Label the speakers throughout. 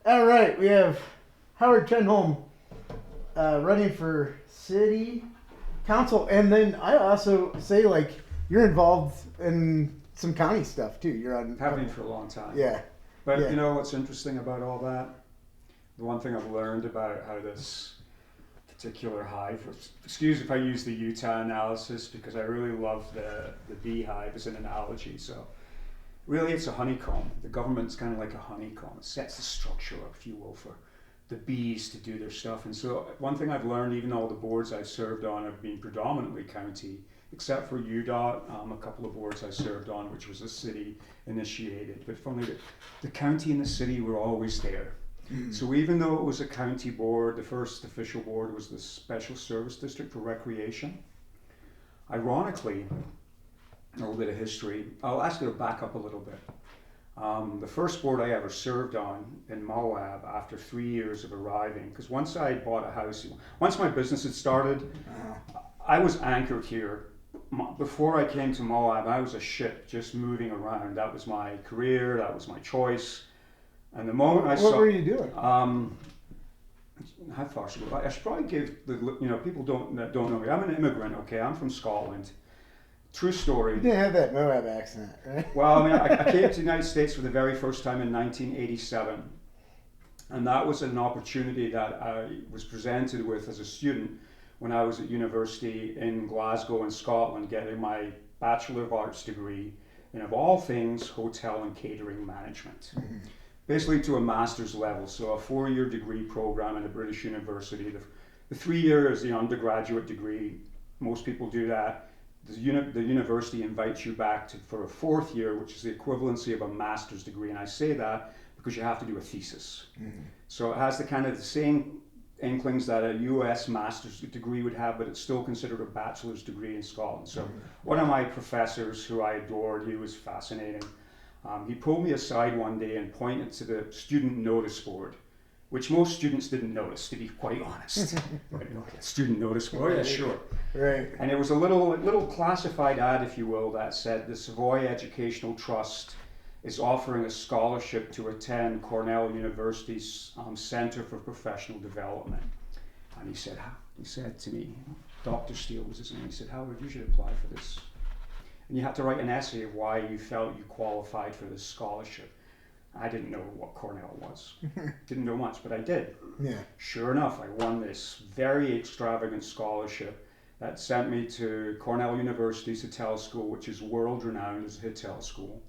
Speaker 1: All right, we have Howard Trenholme running for city council, and then I also say like you're involved in some county stuff too. You're on.
Speaker 2: Have been for a long time.
Speaker 1: Yeah,
Speaker 2: But
Speaker 1: yeah.
Speaker 2: you know what's interesting about all that? The one thing I've learned about how this particular hive, excuse if I use the Utah analysis because I really love the beehive as an analogy. So really it's a honeycomb. The government's kind of like a honeycomb. It sets the structure up, if you will, for the bees to do their stuff. And so one thing I've learned, even all the boards I've served on have been predominantly county, except for UDOT, a couple of boards I served on, which was a city initiated. But funny, the county and the city were always there. So even though it was a county board, the first official board was the Special Service District for Recreation. Ironically, a little bit of history, I'll actually back up a little bit. The first board I ever served on in Moab after 3 years of arriving, because once I bought a house, once my business had started, I was anchored here. Before I came to Moab, I was a ship just moving around. That was my career, that was my choice. And the moment I saw...
Speaker 1: What were you doing?
Speaker 2: How far should I should probably give the, people that don't know me. I'm an immigrant, okay? I'm from Scotland. True story.
Speaker 1: You didn't have that Moab accent, right?
Speaker 2: Well, I mean, I came to the United States for the very first time in 1987. And that was an opportunity that I was presented with as a student when I was at university in Glasgow in Scotland, getting my Bachelor of Arts degree in, of all things, hotel and catering management. Mm-hmm. Basically to a master's level, so a 4-year degree program in a British university. The 3 year is the undergraduate degree. Most people do that. The university invites you back for a 4th year, which is the equivalency of a master's degree. And I say that because you have to do a thesis. Mm-hmm. So it has the same inklings that a US master's degree would have, but it's still considered a bachelor's degree in Scotland. So one of my professors who I adored, he was fascinating. He pulled me aside one day and pointed to the student notice board, which most students didn't notice, to be quite honest. Student notice board, yeah, sure.
Speaker 1: Right.
Speaker 2: And it was a little classified ad, if you will, that said the Savoy Educational Trust is offering a scholarship to attend Cornell University's Center for Professional Development. And he said to me, Dr. Steele was his name, he said, Howard, you should apply for this. And you had to write an essay of why you felt you qualified for this scholarship. I didn't know what Cornell was. Didn't know much, but I did.
Speaker 1: Yeah.
Speaker 2: Sure enough, I won this very extravagant scholarship that sent me to Cornell University's Hotel School, which is world renowned as a hotel school.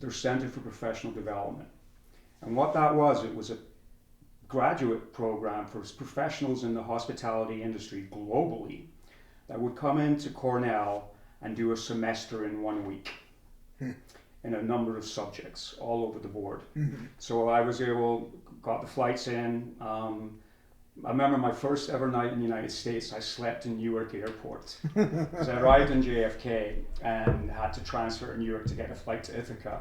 Speaker 2: Their Center for Professional Development. And what that was, it was a graduate program for professionals in the hospitality industry globally that would come into Cornell and do a semester in 1 week in a number of subjects all over the board. Mm-hmm. So I was got the flights in. I remember my first ever night in the United States, I slept in Newark Airport. Because I arrived in JFK and had to transfer to Newark to get a flight to Ithaca.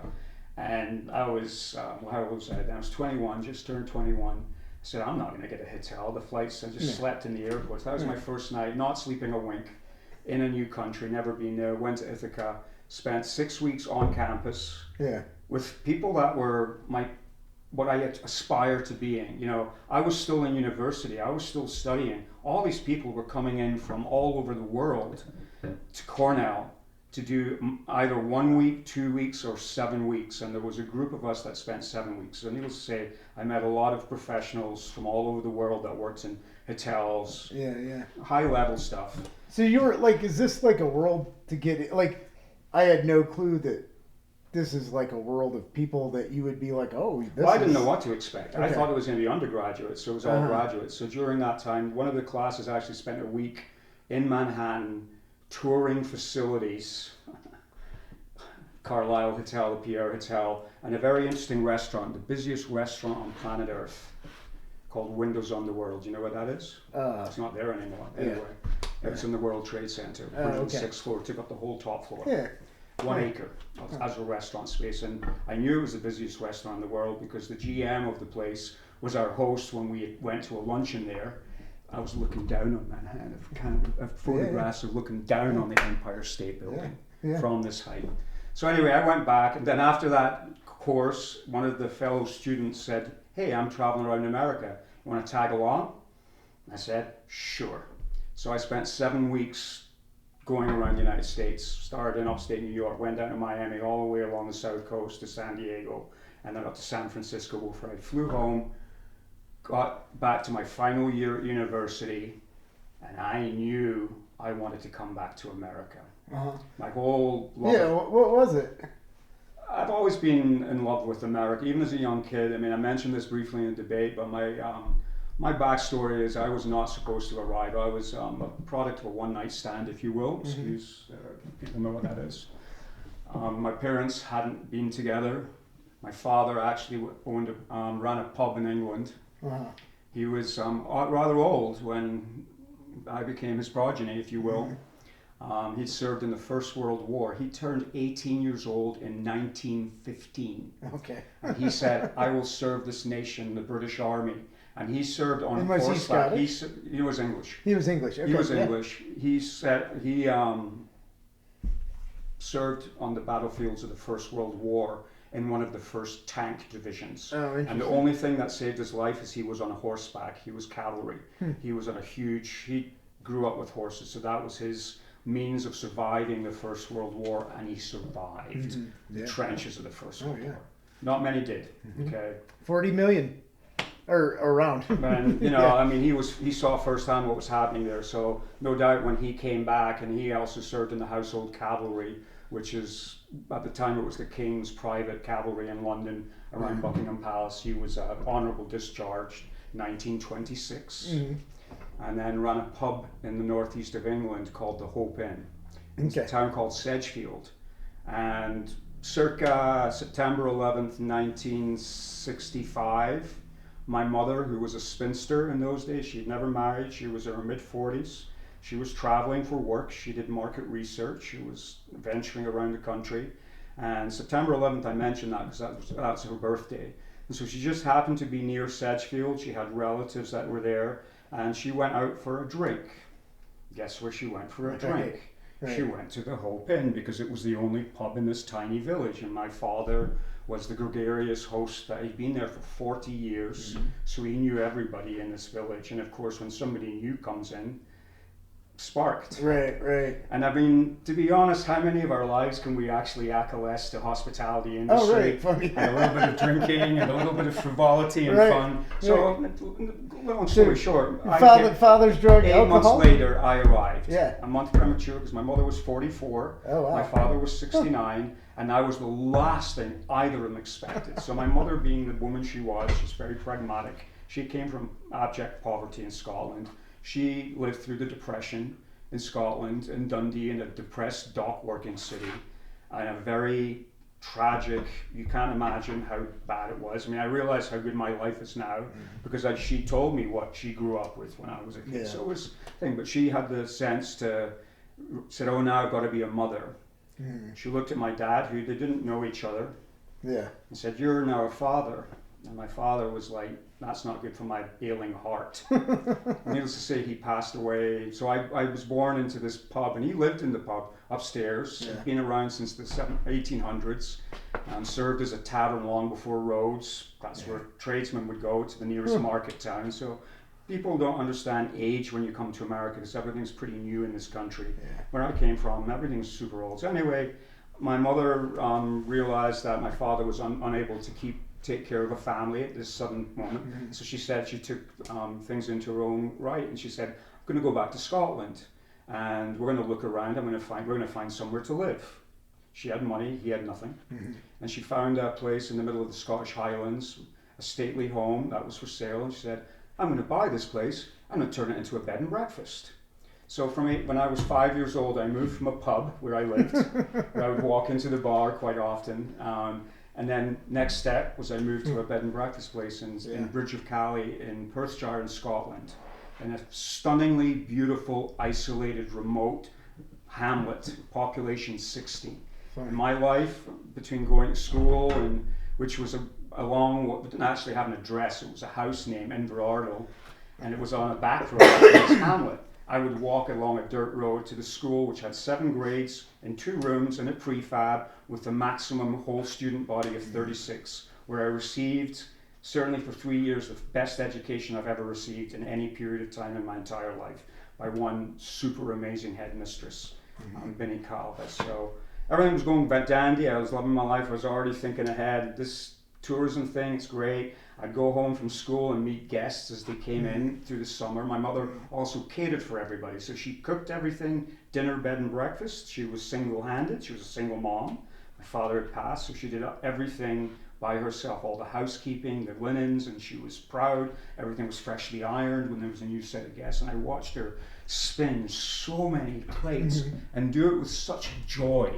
Speaker 2: And I was, how old was I then? I was 21, just turned 21. I said, I'm not going to get a hotel. The flights, I just slept in the airport. That was my first night, not sleeping a wink, in a new country, never been there. Went to Ithaca, spent 6 weeks on campus with people that were what I aspire to being. I was still in university, I was still studying. All these people were coming in from all over the world to Cornell to do either 1 week, 2 weeks, or 7 weeks. And there was a group of us that spent 7 weeks. So needless to say, I met a lot of professionals from all over the world that worked in hotels, high level stuff.
Speaker 1: So you were like, is this like a world to get it? Like, I had no clue that this is like a world of people that you would be like, oh, this
Speaker 2: Well, I didn't know what to expect.
Speaker 1: Okay.
Speaker 2: I thought it was going to be undergraduate, so it was all graduates. So during that time, one of the classes actually spent a week in Manhattan touring facilities, Carlisle Hotel, the Pierre Hotel, and a very interesting restaurant, the busiest restaurant on planet Earth, called Windows on the World. You know what that is? It's not there anymore. Anyway, it was in the World Trade Center, 106th floor, took up the whole top floor.
Speaker 1: Yeah.
Speaker 2: 1 acre as a restaurant space, and I knew it was the busiest restaurant in the world because the GM of the place was our host when we went to a luncheon there. I was looking down on Manhattan, of photographs of looking down on the Empire State Building from this height. So anyway, I went back, and then after that course, one of the fellow students said, "Hey, I'm traveling around America. You want to tag along?" I said, "Sure." So I spent 7 weeks going around the United States, started in upstate New York, went down to Miami, all the way along the south coast to San Diego, and then up to San Francisco before I flew home, got back to my final year at university, and I knew I wanted to come back to America. My whole life.
Speaker 1: Yeah, what was it?
Speaker 2: I've always been in love with America, even as a young kid. I mean, I mentioned this briefly in the debate, but my backstory is I was not supposed to arrive. I was a product of a one-night stand, if you will. Excuse, people know what that is. My parents hadn't been together. My father actually ran a pub in England. He was rather old when I became his progeny, if you will. He'd served in the First World War. He turned 18 years old in 1915.
Speaker 1: Okay.
Speaker 2: And he said, "I will serve this nation, the British Army." And he served on
Speaker 1: And was he
Speaker 2: horseback.
Speaker 1: Scottish?
Speaker 2: He was English.
Speaker 1: He was English. Okay,
Speaker 2: He was
Speaker 1: yeah.
Speaker 2: English. He said he served on the battlefields of the First World War in one of the first tank divisions.
Speaker 1: Oh,
Speaker 2: and the
Speaker 1: interesting.
Speaker 2: only thing that saved his life is he was on a horseback. He was cavalry. He was on he grew up with horses, so that was his means of surviving the First World War, and he survived the trenches of the First World War. Not many did. Okay.
Speaker 1: 40 million, or around.
Speaker 2: And I mean, he saw firsthand what was happening there. So no doubt when he came back, and he also served in the Household Cavalry, which is at the time it was the King's private cavalry in London around Buckingham Palace. He was honourable discharged 1926, and then ran a pub in the northeast of England called the Hope Inn. It's a town called Sedgefield, and circa September 11th, 1965. My mother, who was a spinster in those days, she'd never married, she was in her mid-40s. She was traveling for work, she did market research, she was venturing around the country. And September 11th, I mentioned that because that's her birthday. And so she just happened to be near Sedgefield, she had relatives that were there, and she went out for a drink. Guess where she went for a drink?
Speaker 1: Right.
Speaker 2: She went to the Hope Inn because it was the only pub in this tiny village, and my father was the gregarious host that he'd been there for 40 years, so he knew everybody in this village. And of course, when somebody new comes in, sparked.
Speaker 1: Right.
Speaker 2: And I mean, to be honest, how many of our lives can we actually acquiesce to hospitality industry?
Speaker 1: Oh, right, funny.
Speaker 2: And a little bit of drinking and a little bit of frivolity and fun. So, long story short,
Speaker 1: Father's drug,
Speaker 2: 8
Speaker 1: alcohol?
Speaker 2: months later, I arrived.
Speaker 1: Yeah.
Speaker 2: A month premature because my mother was 44.
Speaker 1: Oh, wow.
Speaker 2: My father was 69. And I was the last thing either of them expected. So my mother, being the woman she was, she's very pragmatic. She came from abject poverty in Scotland. She lived through the Depression in Scotland, in Dundee, in a depressed dock working city, and a very tragic, you can't imagine how bad it was. I mean, I realize how good my life is now because she told me what she grew up with when I was a kid.
Speaker 1: Yeah.
Speaker 2: So it was a thing, but she had the sense to, said, "Oh, now I've got to be a mother." She looked at my dad, who they didn't know each other, and said, "You're now a father." And my father was like, "That's not good for my ailing heart." Needless to say, he passed away. So I was born into this pub, and he lived in the pub upstairs. He'd been around since the 1800s, served as a tavern long before roads. That's where tradesmen would go to the nearest market town. So people don't understand age when you come to America because everything's pretty new in this country. Where I came from, everything's super old. So anyway, my mother realized that my father was unable to take care of a family at this sudden moment. So she said she took things into her own right, and she said, "I'm going to go back to Scotland, and we're going to look around. We're going to find somewhere to live." She had money, he had nothing, and she found a place in the middle of the Scottish Highlands, a stately home that was for sale, and she said, "I'm going to buy this place. I'm going to turn it into a bed and breakfast." So when I was 5 years old, I moved from a pub where I lived, where I would walk into the bar quite often. And then next step was I moved to a bed and breakfast place in Bridge of Cally in Perthshire in Scotland, in a stunningly beautiful, isolated, remote hamlet, population 60. In my life, between going to school, which was along what didn't actually have an address, it was a house name, Inverardo, and it was on a back road to this hamlet. I would walk along a dirt road to the school, which had 7 grades in 2 rooms and a prefab with a maximum whole student body of 36, where I received, certainly for 3 years, the best education I've ever received in any period of time in my entire life by one super amazing headmistress, Binny Calva. So everything was going dandy. I was loving my life. I was already thinking ahead. This tourism thing, it's great. I'd go home from school and meet guests as they came in through the summer. My mother also catered for everybody. So she cooked everything, dinner, bed, and breakfast. She was single-handed. She was a single mom. My father had passed, so she did everything by herself, all the housekeeping, the linens, and she was proud. Everything was freshly ironed when there was a new set of guests. And I watched her spin so many plates and do it with such joy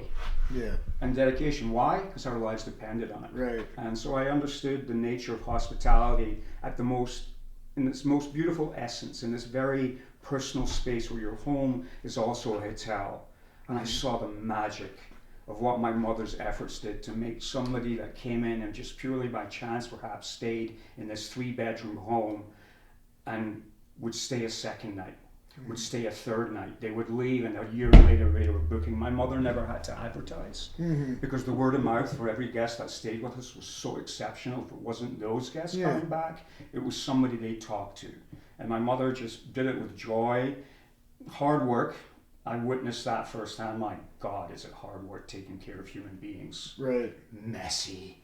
Speaker 2: and dedication. Why? Because our lives depended on it.
Speaker 1: Right.
Speaker 2: And so I understood the nature of hospitality in its most beautiful essence, in this very personal space where your home is also a hotel. And I saw the magic of what my mother's efforts did to make somebody that came in and just purely by chance perhaps stayed in this 3-bedroom home and would stay a second night, would stay a third night. They would leave and a year later they were booking. My mother never had to advertise because the word of mouth for every guest that stayed with us was so exceptional. If it wasn't those guests coming back, it was somebody they talked to. And my mother just did it with joy, hard work. I witnessed that firsthand. My God, is it hard work taking care of human beings.
Speaker 1: Right.
Speaker 2: Messy,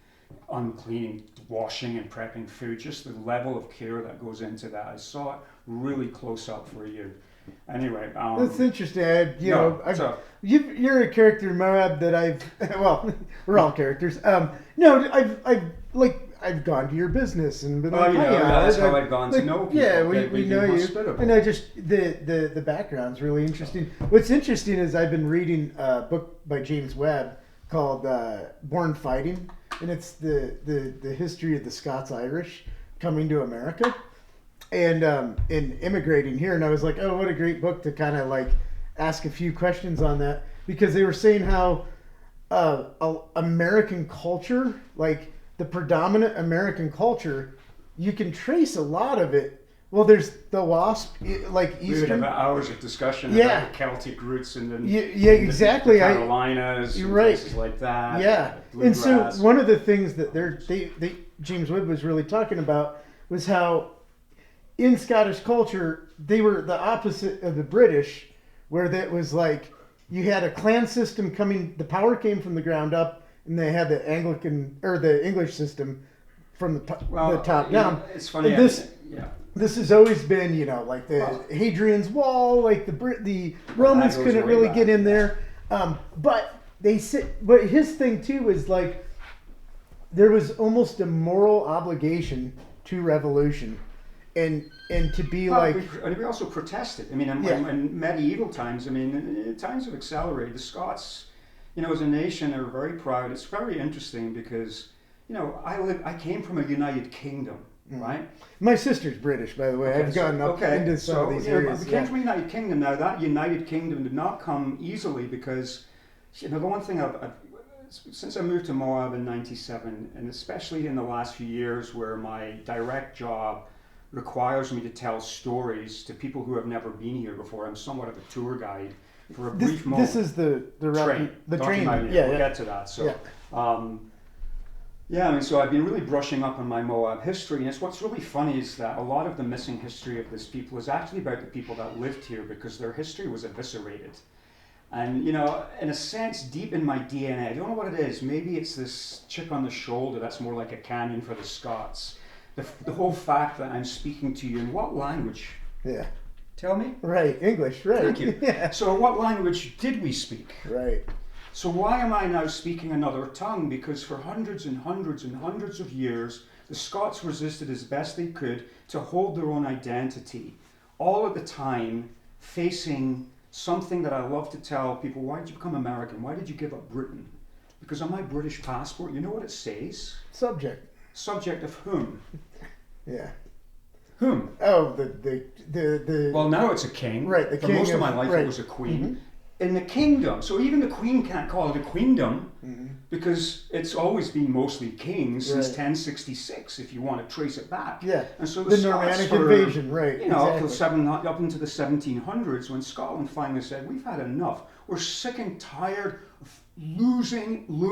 Speaker 2: unclean, washing and prepping food, just the level of care that goes into that. I saw it really close up for a year. Anyway.
Speaker 1: That's interesting. You're a character in Moab that well, we're all characters. I've gone to your business and been
Speaker 2: that's how I've gone to know people.
Speaker 1: Yeah, we know you. And I just, the background's really interesting. What's interesting is I've been reading a book by James Webb called Born Fighting, and it's the history of the Scots-Irish coming to America and immigrating here. And I was like, oh, what a great book to kind of like ask a few questions on that, because they were saying how American culture, like the predominant American culture, you can trace a lot of it. Well, there's the WASP, like Eastern.
Speaker 2: We would have hours of discussion about the Celtic roots and then
Speaker 1: exactly.
Speaker 2: The Carolinas, and places like that.
Speaker 1: Yeah, and so one of the things that James Wood was really talking about was how in Scottish culture they were the opposite of the British, where that was like you had a clan system coming. The power came from the ground up. And they had the Anglican or the English system from the top down.
Speaker 2: It's funny.
Speaker 1: This has always been, like the Hadrian's Wall, like the Romans couldn't really get in there. But his thing too was like there was almost a moral obligation to revolution, and to be
Speaker 2: we also protested. I mean, in medieval times, in times of accelerated, the Scots, as a nation, are very proud. It's very interesting because, I came from a United Kingdom, right?
Speaker 1: My sister's British, by the way. I've gone up into some of these areas.
Speaker 2: We came from a United Kingdom. Now, that United Kingdom did not come easily because, the one thing since I moved to Moab in '97, and especially in the last few years where my direct job requires me to tell stories to people who have never been here before, I'm somewhat of a tour guide. For a brief moment.
Speaker 1: This is the train.
Speaker 2: We'll get to that. So, so I've been really brushing up on my Moab history, and what's really funny is that a lot of the missing history of this people is actually about the people that lived here because their history was eviscerated. And, in a sense, deep in my DNA, I don't know what it is. Maybe it's this chip on the shoulder that's more like a canyon for the Scots. The whole fact that I'm speaking to you in what language?
Speaker 1: Yeah.
Speaker 2: Tell me?
Speaker 1: Right, English, right.
Speaker 2: Thank you. Yeah. So what language did we speak?
Speaker 1: Right.
Speaker 2: So why am I now speaking another tongue? Because for hundreds and hundreds and hundreds of years, the Scots resisted as best they could to hold their own identity, all at the time facing something that I love to tell people. Why did you become American? Why did you give up Britain? Because on my British passport, you know what it says?
Speaker 1: Subject.
Speaker 2: Subject of whom?
Speaker 1: Yeah.
Speaker 2: Whom?
Speaker 1: Oh, the.
Speaker 2: Well, now it's a king.
Speaker 1: Right, the
Speaker 2: For
Speaker 1: king.
Speaker 2: most of my life, it was a queen. in the kingdom. So even the Queen can't call it a queendom because it's always been mostly kings since 1066, if you want to trace it back.
Speaker 1: Yeah.
Speaker 2: And so
Speaker 1: The
Speaker 2: Scots
Speaker 1: Normannic
Speaker 2: for,
Speaker 1: invasion, right?
Speaker 2: You know,
Speaker 1: exactly.
Speaker 2: up into the 1700s, when Scotland finally said, "We've had enough. We're sick and tired of losing. We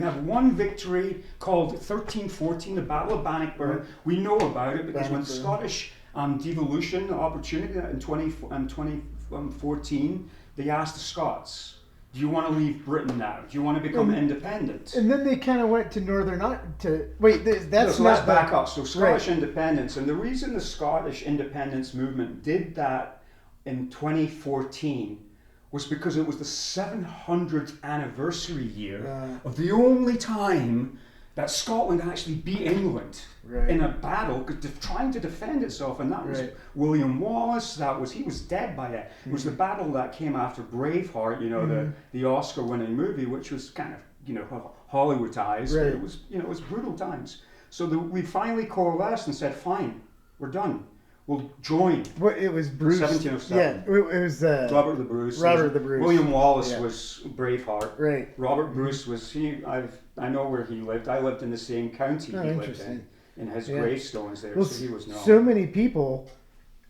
Speaker 2: have one victory called 1314, the Battle of Bannockburn.
Speaker 1: Right.
Speaker 2: We know about it because when
Speaker 1: Bannockburn.
Speaker 2: Scottish devolution opportunity in 2014, they asked the Scots, do you want to leave Britain now? Do you want to become independent?
Speaker 1: And then they kind of went to wait, that's
Speaker 2: So
Speaker 1: not
Speaker 2: let's back up. So Scottish
Speaker 1: right.
Speaker 2: independence, and the reason the Scottish independence movement did that in 2014 was because it was the 700th anniversary year of the only time that Scotland actually beat England in a battle trying to defend itself, and that was William Wallace. He was dead by then. It was the battle that came after Braveheart, you know, the Oscar-winning movie, which was kind of, you know, Hollywoodized. But it was, you know, it was brutal times. So we finally coalesced and said, fine, we're done. We'll join.
Speaker 1: Well, it was Bruce.
Speaker 2: 1707.
Speaker 1: Yeah, it was
Speaker 2: Robert the Bruce.
Speaker 1: Robert the Bruce.
Speaker 2: William Wallace was Braveheart.
Speaker 1: Right.
Speaker 2: Robert Bruce was I know where he lived. I lived in the same county he lived in his gravestones there.
Speaker 1: Well,
Speaker 2: so he was known.
Speaker 1: So many people,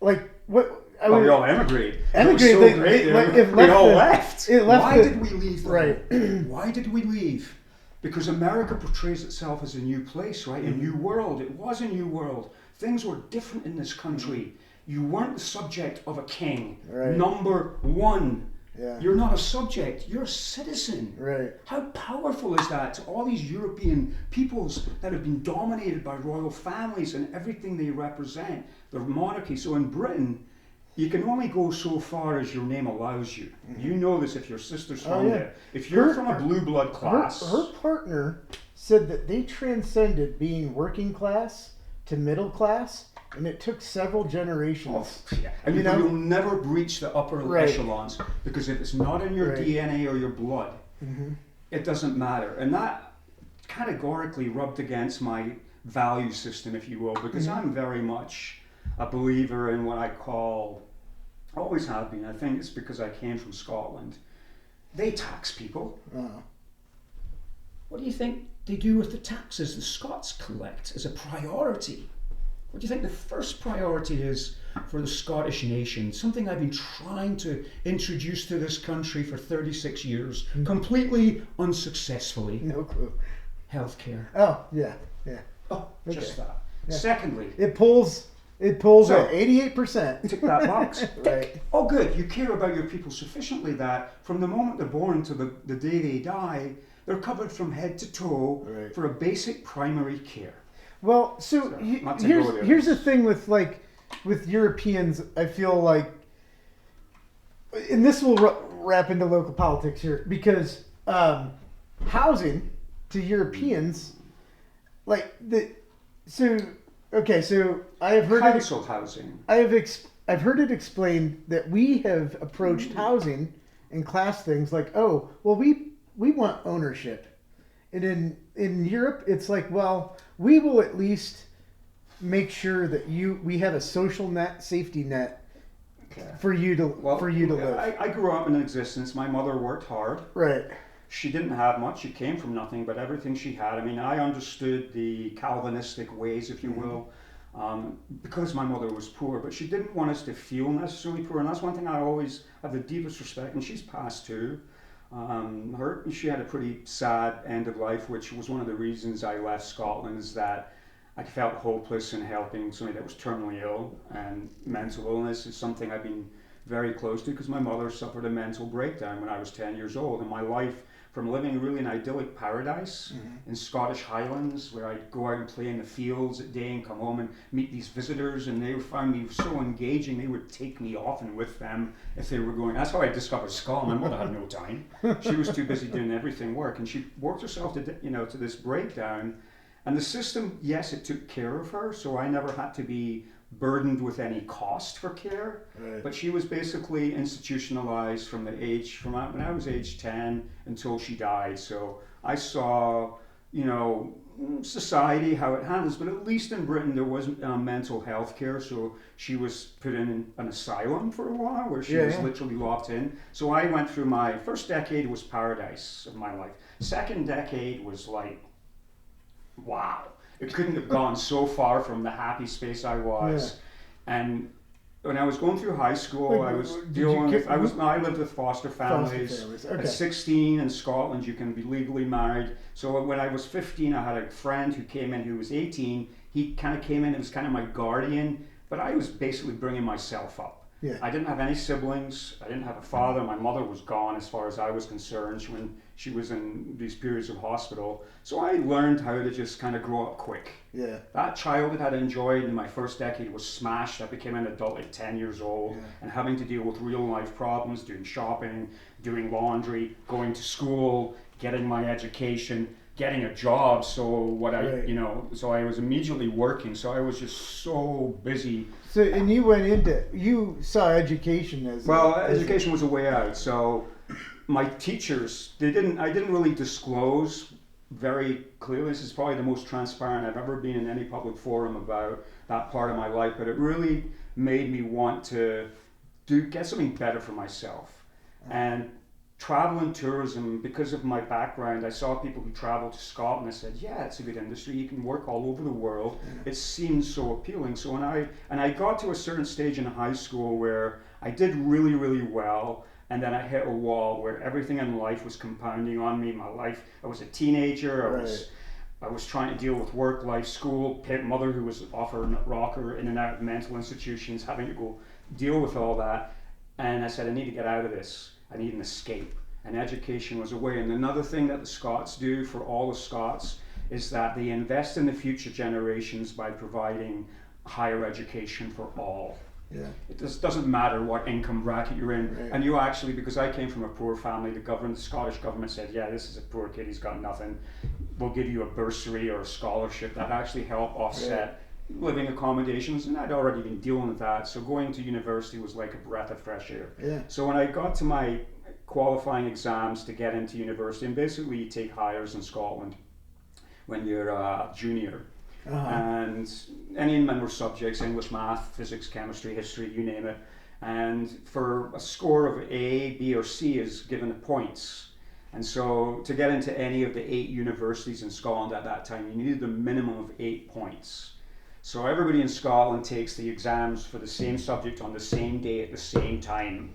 Speaker 1: like what?
Speaker 2: We all emigrated.
Speaker 1: Emigrated.
Speaker 2: We all left. Why did we leave?
Speaker 1: Right.
Speaker 2: Why did we leave? Because America portrays itself as a new place, right? A new world. It was a new world. Things were different in this country. You weren't the subject of a king.
Speaker 1: Right.
Speaker 2: Number one.
Speaker 1: Yeah.
Speaker 2: You're not a subject, you're a citizen.
Speaker 1: Right.
Speaker 2: How powerful is that to all these European peoples that have been dominated by royal families and everything they represent, their monarchy? So in Britain, you can only go so far as your name allows you. You know this if your sister's from there. If you're from a blue blood class.
Speaker 1: Her partner said that they transcended being working class to middle class, and it took several generations.
Speaker 2: And you'll never breach the upper echelons, because if it's not in your DNA or your blood, it doesn't matter. And that categorically rubbed against my value system, if you will, because I'm very much a believer in what I call, always have been, I think it's because I came from Scotland, they tax people. What do you think they do with the taxes the Scots collect as a priority? What do you think the first priority is for the Scottish nation? Something I've been trying to introduce to this country for 36 years, completely unsuccessfully.
Speaker 1: No clue.
Speaker 2: Healthcare.
Speaker 1: Oh, yeah.
Speaker 2: Oh, just that. Yeah. Secondly,
Speaker 1: it pulls at 88%.
Speaker 2: Tick that box. Oh, good. You care about your people sufficiently that from the moment they're born to the day they die, they're covered from head to toe for a basic primary care.
Speaker 1: Well, so here's the thing with Europeans. I feel like, and this will wrap into local politics here, because housing to Europeans, so I have heard
Speaker 2: household housing.
Speaker 1: I've heard it explained that we have approached housing and class things like, oh, well, we want ownership, and in Europe it's like, well, we will at least make sure that we have a social net, safety net for you to live.
Speaker 2: I grew up in existence. My mother worked hard.
Speaker 1: Right.
Speaker 2: She didn't have much. She came from nothing, but everything she had. I mean, I understood the Calvinistic ways, if you will, because my mother was poor, but she didn't want us to feel necessarily poor, and that's one thing I always have the deepest respect, and she's passed too. She had a pretty sad end of life, which was one of the reasons I left Scotland, is that I felt hopeless in helping somebody that was terminally ill, and mental illness is something I've been very close to because my mother suffered a mental breakdown when I was 10 years old, and my life from living really an idyllic paradise in Scottish Highlands, where I'd go out and play in the fields at day and come home and meet these visitors, and they found me so engaging they would take me often with them if they were going. That's how I discovered Scotland. My mother had no time. She was too busy doing everything work, and she worked herself to this breakdown. And the system, yes, it took care of her, so I never had to be burdened with any cost for care, but she was basically institutionalized from when I was age 10 until she died. So I saw you know, society, how it handles, but at least in Britain there wasn't mental health care, so she was put in an asylum for a while where she was literally locked in. So I went through my first decade was paradise of my life. Second decade was like, wow, it couldn't have gone so far from the happy space I was. And when I was going through high school,
Speaker 1: Like,
Speaker 2: I was
Speaker 1: did
Speaker 2: dealing
Speaker 1: you
Speaker 2: with, I lived with foster families.
Speaker 1: Okay.
Speaker 2: At 16 in Scotland, you can be legally married. So when I was 15, I had a friend who came in who was 18. He kind of came in, it was kind of my guardian, but I was basically bringing myself up.
Speaker 1: Yeah.
Speaker 2: I didn't have any siblings. I didn't have a father. My mother was gone as far as I was concerned when she was in these periods of hospital. So I learned how to just kind of grow up quick.
Speaker 1: Yeah.
Speaker 2: That childhood I'd enjoyed in my first decade was smashed. I became an adult at 10 years old and having to deal with real life problems, doing shopping, doing laundry, going to school, getting my education, getting a job. So what so I was immediately working. So I was just so busy.
Speaker 1: So, and you saw education as
Speaker 2: education was a way out. So my teachers, I didn't really disclose very clearly. This is probably the most transparent I've ever been in any public forum about that part of my life, but it really made me want to get something better for myself. And travel and tourism, because of my background, I saw people who traveled to Scotland. I said, yeah, it's a good industry. You can work all over the world. It seems so appealing. So when I got to a certain stage in high school where I did really, really well, and then I hit a wall where everything in life was compounding on me. My life, I was a teenager. I was trying to deal with work, life, school, mother who was off her rocker, in and out of mental institutions, having to go deal with all that. And I said, I need to get out of this. I need an escape. And education was a way. And another thing that the Scots do for all the Scots is that they invest in the future generations by providing higher education for all.
Speaker 1: Yeah.
Speaker 2: It doesn't matter what income bracket you're in.
Speaker 1: Right.
Speaker 2: And you actually, because I came from a poor family, the Scottish government said, yeah, this is a poor kid, he's got nothing. We'll give you a bursary or a scholarship that actually help offset living accommodations. And I'd already been dealing with that. So going to university was like a breath of fresh air.
Speaker 1: Yeah.
Speaker 2: So when I got to my qualifying exams to get into university, and basically you take hires in Scotland when you're a junior. And any number of subjects, English, math, physics, chemistry, history, you name it. And for a score of A, B, or C is given the points. And so to get into any of the 8 universities in Scotland at that time, you needed a minimum of 8 points. So everybody in Scotland takes the exams for the same subject on the same day at the same time.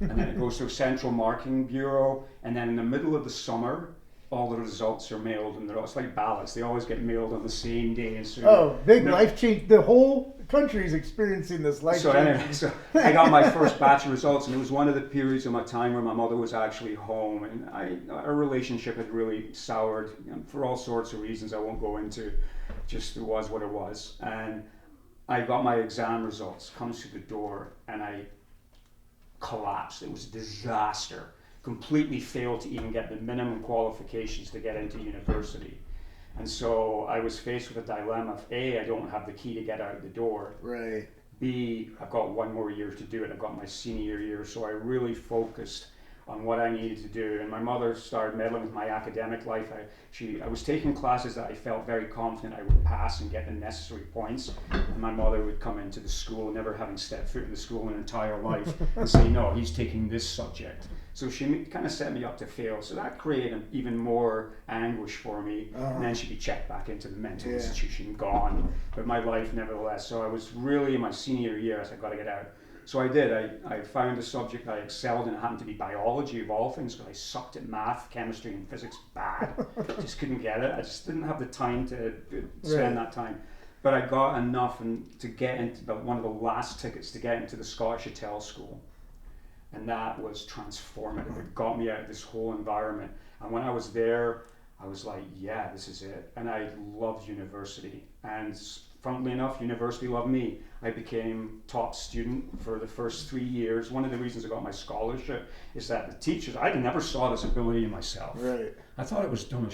Speaker 2: And then it goes to a central marking bureau, and then in the middle of the summer, all the results are mailed, and it's like ballots. They always get mailed on the same day. And so
Speaker 1: life change. The whole country is experiencing this life change.
Speaker 2: So anyway, so I got my first batch of results, and it was one of the periods of my time where my mother was actually home, and our relationship had really soured, for all sorts of reasons I won't go into. Just it was what it was. And I got my exam results, comes through the door, and I collapsed. It was a disaster. Completely failed to even get the minimum qualifications to get into university. And so I was faced with a dilemma of A, I don't have the key to get out the door.
Speaker 1: Right.
Speaker 2: B, I've got one more year to do it. I've got my senior year. So I really focused on what I needed to do. And my mother started meddling with my academic life. I was taking classes that I felt very confident I would pass and get the necessary points. And my mother would come into the school, never having stepped foot in the school in her entire life, and say, no, he's taking this subject. So she kind of set me up to fail. So that created even more anguish for me. And then she'd be checked back into the mental institution, gone. But my life, nevertheless. So I was really in my senior year, I said, I've got to get out. So I did. I found a subject I excelled in. It happened to be biology of all things, because I sucked at math, chemistry, and physics bad. Just couldn't get it. I just didn't have the time to spend that time. But I got enough to get into one of the last tickets to get into the Scottish Hotel School. And that was transformative. It got me out of this whole environment. And when I was there, I was like, yeah, this is it. And I loved university. And funnily enough, university loved me. I became top student for the first 3 years. One of the reasons I got my scholarship is that the teachers, I never saw this ability in myself.
Speaker 1: Right.
Speaker 2: I thought it was dumb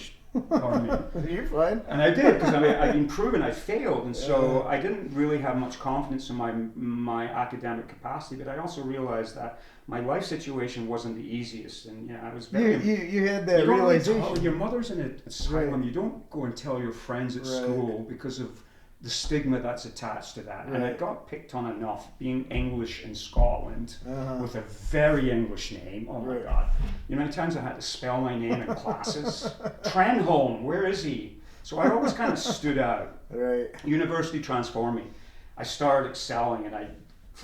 Speaker 2: Pardon me.
Speaker 1: You're fine.
Speaker 2: And I did, because I'd been proven I failed, and so I didn't really have much confidence in my academic capacity. But I also realized that my life situation wasn't the easiest, and I was very.
Speaker 1: You had that
Speaker 2: you don't really
Speaker 1: realization.
Speaker 2: tell, your mother's in an asylum.
Speaker 1: Right.
Speaker 2: You don't go and tell your friends at
Speaker 1: Right.
Speaker 2: school because of the stigma that's attached to that. And I
Speaker 1: Right.
Speaker 2: got picked on enough being English in Scotland with a very English name. Oh my
Speaker 1: Right.
Speaker 2: God. You know how many times I had to spell my name in classes? Trenholme, where is he? So I always kind of stood out.
Speaker 1: Right.
Speaker 2: University transformed me. I started excelling and I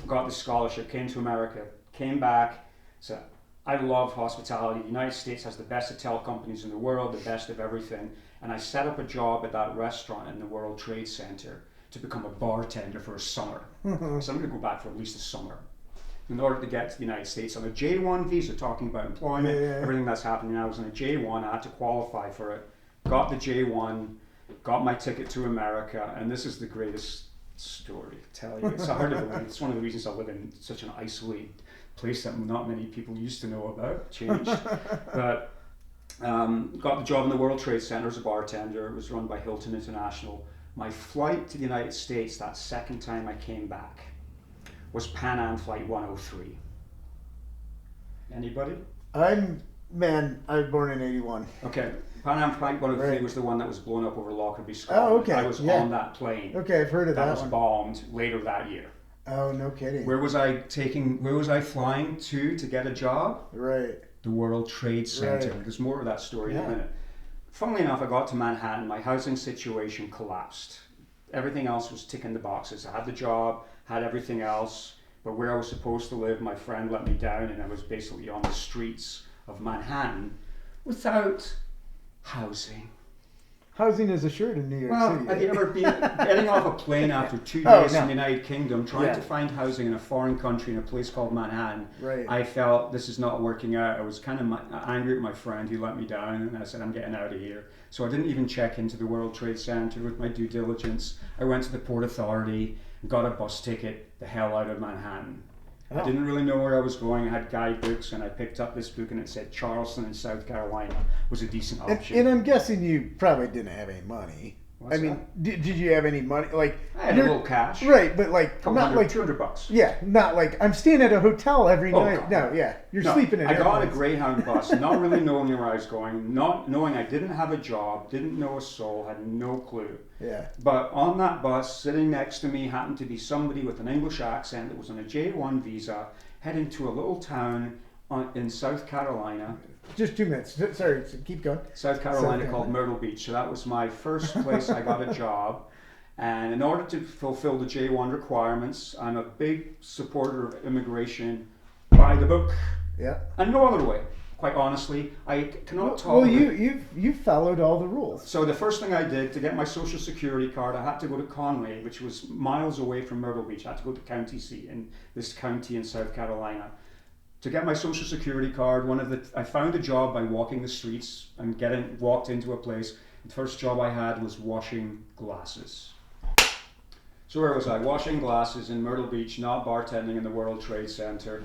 Speaker 2: got the scholarship, came to America, came back. So I love hospitality. The United States has the best hotel companies in the world, the best of everything. And I set up a job at that restaurant in the World Trade Center to become a bartender for a summer. So I'm going to go back for at least a summer in order to get to the United States on a J1 visa, talking about employment, everything that's happening now. I was on a J1, I had to qualify for it. Got the J1, got my ticket to America, and this is the greatest story to tell you. It's hard to believe. It's one of the reasons I live in such an isolated place that not many people used to know about. Changed. But got the job in the World Trade Center as a bartender. It was run by Hilton International. My flight to the United States, that second time I came back, was Pan Am Flight 103. Anybody?
Speaker 1: I was born in 81.
Speaker 2: Okay, Pan Am Flight 103 was the one that was blown up over Lockerbie, Scotland.
Speaker 1: Oh, okay.
Speaker 2: I was on that plane.
Speaker 1: Okay, I've heard of that
Speaker 2: That was
Speaker 1: one.
Speaker 2: bombed later that year.
Speaker 1: Oh, no kidding.
Speaker 2: Where was I flying to get a job?
Speaker 1: Right.
Speaker 2: The World Trade Center.
Speaker 1: Right.
Speaker 2: There's more of that story in a minute. Funnily enough, I got to Manhattan, my housing situation collapsed. Everything else was ticking the boxes. I had the job, had everything else, but where I was supposed to live, my friend let me down, and I was basically on the streets of Manhattan without housing.
Speaker 1: Housing is assured in New York City.
Speaker 2: Have you ever been getting off a plane after 2
Speaker 1: Oh,
Speaker 2: days
Speaker 1: no.
Speaker 2: in the United Kingdom, trying to find housing in a foreign country in a place called Manhattan?
Speaker 1: Right.
Speaker 2: I felt this is not working out. I was kind of angry at my friend who let me down, and I said, I'm getting out of here. So I didn't even check into the World Trade Center with my due diligence. I went to the Port Authority, got a bus ticket the hell out of Manhattan. I didn't really know where I was going. I had guidebooks, and I picked up this book, and it said Charleston in South Carolina was a decent option.
Speaker 1: And I'm guessing you probably didn't have any money.
Speaker 2: What's
Speaker 1: did you have any money? Like,
Speaker 2: I had a little cash.
Speaker 1: Right, but like,
Speaker 2: Couple
Speaker 1: not
Speaker 2: hundred,
Speaker 1: like
Speaker 2: $200.
Speaker 1: Yeah, not like I'm staying at a hotel every night.
Speaker 2: God.
Speaker 1: No, yeah, you're sleeping in.
Speaker 2: I got a
Speaker 1: airplanes.
Speaker 2: Greyhound bus, not really knowing where I was going, not knowing I didn't have a job, didn't know a soul, had no clue.
Speaker 1: Yeah.
Speaker 2: But on that bus, sitting next to me happened to be somebody with an English accent that was on a J1 visa, heading to a little town in South Carolina.
Speaker 1: Just 2 minutes. Sorry, keep going.
Speaker 2: South Carolina called Myrtle Beach. So that was my first place I got a job. And in order to fulfill the J1 requirements, I'm a big supporter of immigration by the book.
Speaker 1: Yeah.
Speaker 2: And no other way. Quite honestly, I cannot talk.
Speaker 1: Well, you've followed all the rules.
Speaker 2: So the first thing I did to get my social security card, I had to go to Conway, which was miles away from Myrtle Beach. I had to go to county seat in this county in South Carolina. To get my social security card, I found a job by walking the streets and walked into a place. The first job I had was washing glasses. So where was I? Washing glasses in Myrtle Beach, not bartending in the World Trade Center.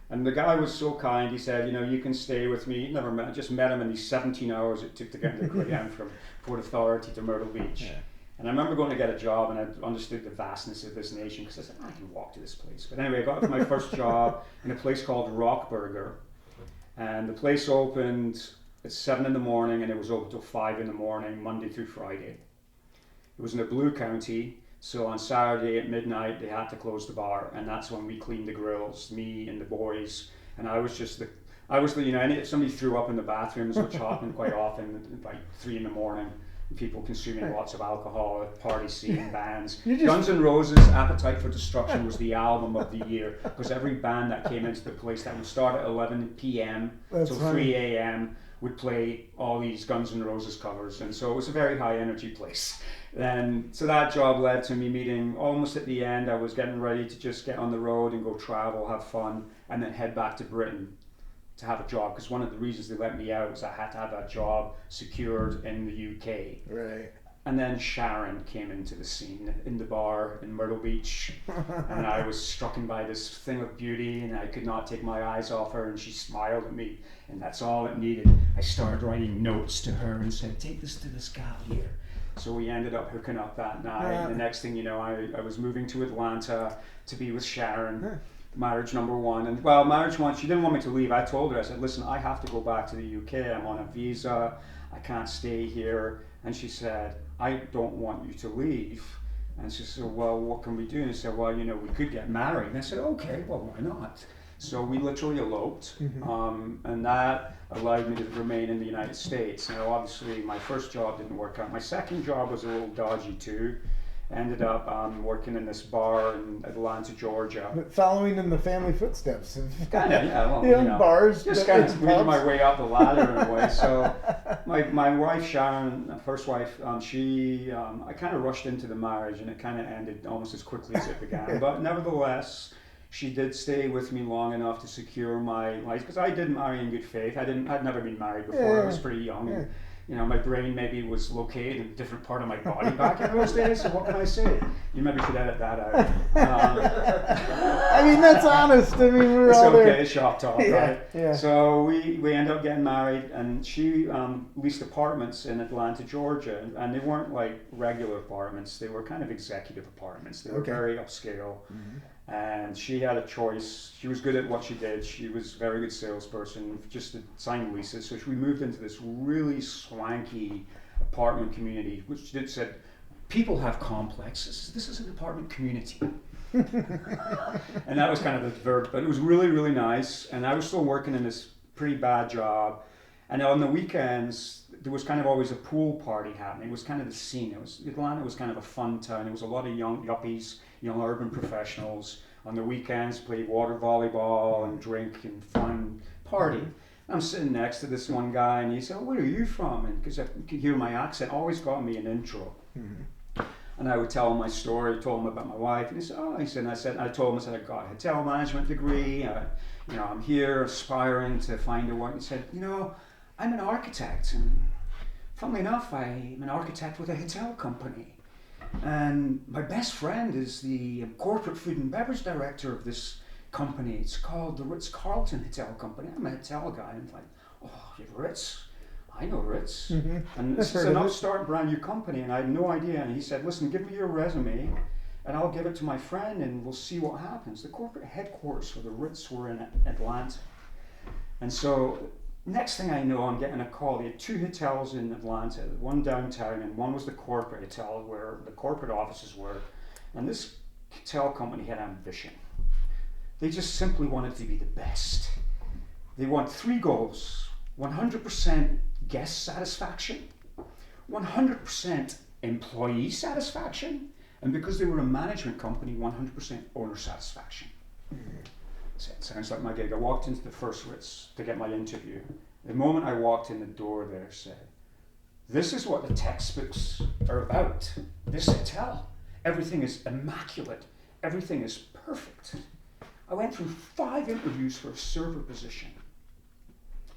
Speaker 2: And the guy was so kind, he said, you can stay with me. I just met him in these 17 hours it took to get the Greyhound from Port Authority to Myrtle Beach. Yeah. And I remember going to get a job, and I understood the vastness of this nation, because I said, I can walk to this place. But anyway, I got my first job in a place called Rockburger. And the place opened at 7 in the morning, and it was open till 5 in the morning, Monday through Friday. It was in a blue county, so on Saturday at midnight, they had to close the bar, and that's when we cleaned the grills, me and the boys. And I was just if somebody threw up in the bathrooms, which happened quite often, by 3 in the morning, people consuming lots of alcohol, party scene, bands. Guns N' Roses' Appetite for Destruction was the album of the year, because every band that came into the place that would start at 11 p.m. till 3 a.m. would play all these Guns N' Roses covers, and so it was a very high energy place. So that job led to me meeting, almost at the end, I was getting ready to just get on the road and go travel, have fun, and then head back to Britain to have a job, because one of the reasons they let me out was I had to have a job secured in the UK.
Speaker 1: Right.
Speaker 2: And then Sharon came into the scene in the bar in Myrtle Beach, and I was struck by this thing of beauty, and I could not take my eyes off her, and she smiled at me, and that's all it needed. I started writing notes to her and said, take this to this gal here. So we ended up hooking up that night, and the next thing you know, I was moving to Atlanta to be with Sharon. Marriage number one. And well, marriage one, she didn't want me to leave. I told her, I said, listen, I have to go back to the UK. I'm on a visa. I can't stay here. And she said, I don't want you to leave. And she said, well, what can we do? And I said, well, we could get married. And I said, okay, well, why not? So we literally eloped. And that allowed me to remain in the United States. Now, obviously, my first job didn't work out. My second job was a little dodgy too. Ended up working in this bar in Atlanta, Georgia.
Speaker 1: But following in the family footsteps.
Speaker 2: Kind of, yeah. Well,
Speaker 1: bars.
Speaker 2: Just kind of moving my way up the ladder in a way. So my wife, Sharon, first wife, I kind of rushed into the marriage, and it kind of ended almost as quickly as it began. But nevertheless, she did stay with me long enough to secure my life, because I did marry in good faith. I'd never been married before. I was pretty young. And, my brain maybe was located in a different part of my body back in those days, so what can I say? You maybe should edit that out.
Speaker 1: I mean, that's honest. I mean, we're all there.
Speaker 2: It's okay, shop talk, right? Yeah. So we ended up getting married, and she leased apartments in Atlanta, Georgia, and they weren't like regular apartments. They were kind of executive apartments. They were very upscale. And she had a choice. She was good at what she did. She was a very good salesperson, just to sign leases. So we moved into this really swanky apartment community, which said, people have complexes. This is an apartment community. And that was kind of the verb, but it was really, really nice. And I was still working in this pretty bad job. And on the weekends, there was kind of always a pool party happening. It was kind of the scene. Atlanta was kind of a fun town. There was a lot of young yuppies, young urban professionals. On the weekends, play water volleyball and drink and fun party. I'm sitting next to this one guy, and he said, where are you from? And because I could hear my accent, always got me an intro. And I would tell him my story, told him about my wife, and he said, I told him, I got a hotel management degree. I'm here aspiring to find a work. He said, I'm an architect, and funnily enough, I'm an architect with a hotel company. And my best friend is the corporate food and beverage director of this company. It's called the Ritz-Carlton Hotel Company. I'm a hotel guy. And I'm like, oh, you have Ritz? I know Ritz. And this is an upstart brand new company, and I had no idea. And he said, listen, give me your resume, and I'll give it to my friend, and we'll see what happens. The corporate headquarters for the Ritz were in Atlanta. And so next thing I know, I'm getting a call. They had two hotels in Atlanta, one downtown, and one was the corporate hotel where the corporate offices were. And this hotel company had ambition. They just simply wanted to be the best. They want 3 goals: 100% guest satisfaction, 100% employee satisfaction, and because they were a management company, 100% owner satisfaction. So it sounds like my gig. I walked into the first Ritz to get my interview. The moment I walked in the door there said, this is what the textbooks are about. This hotel. Everything is immaculate. Everything is perfect. I went through 5 interviews for a server position.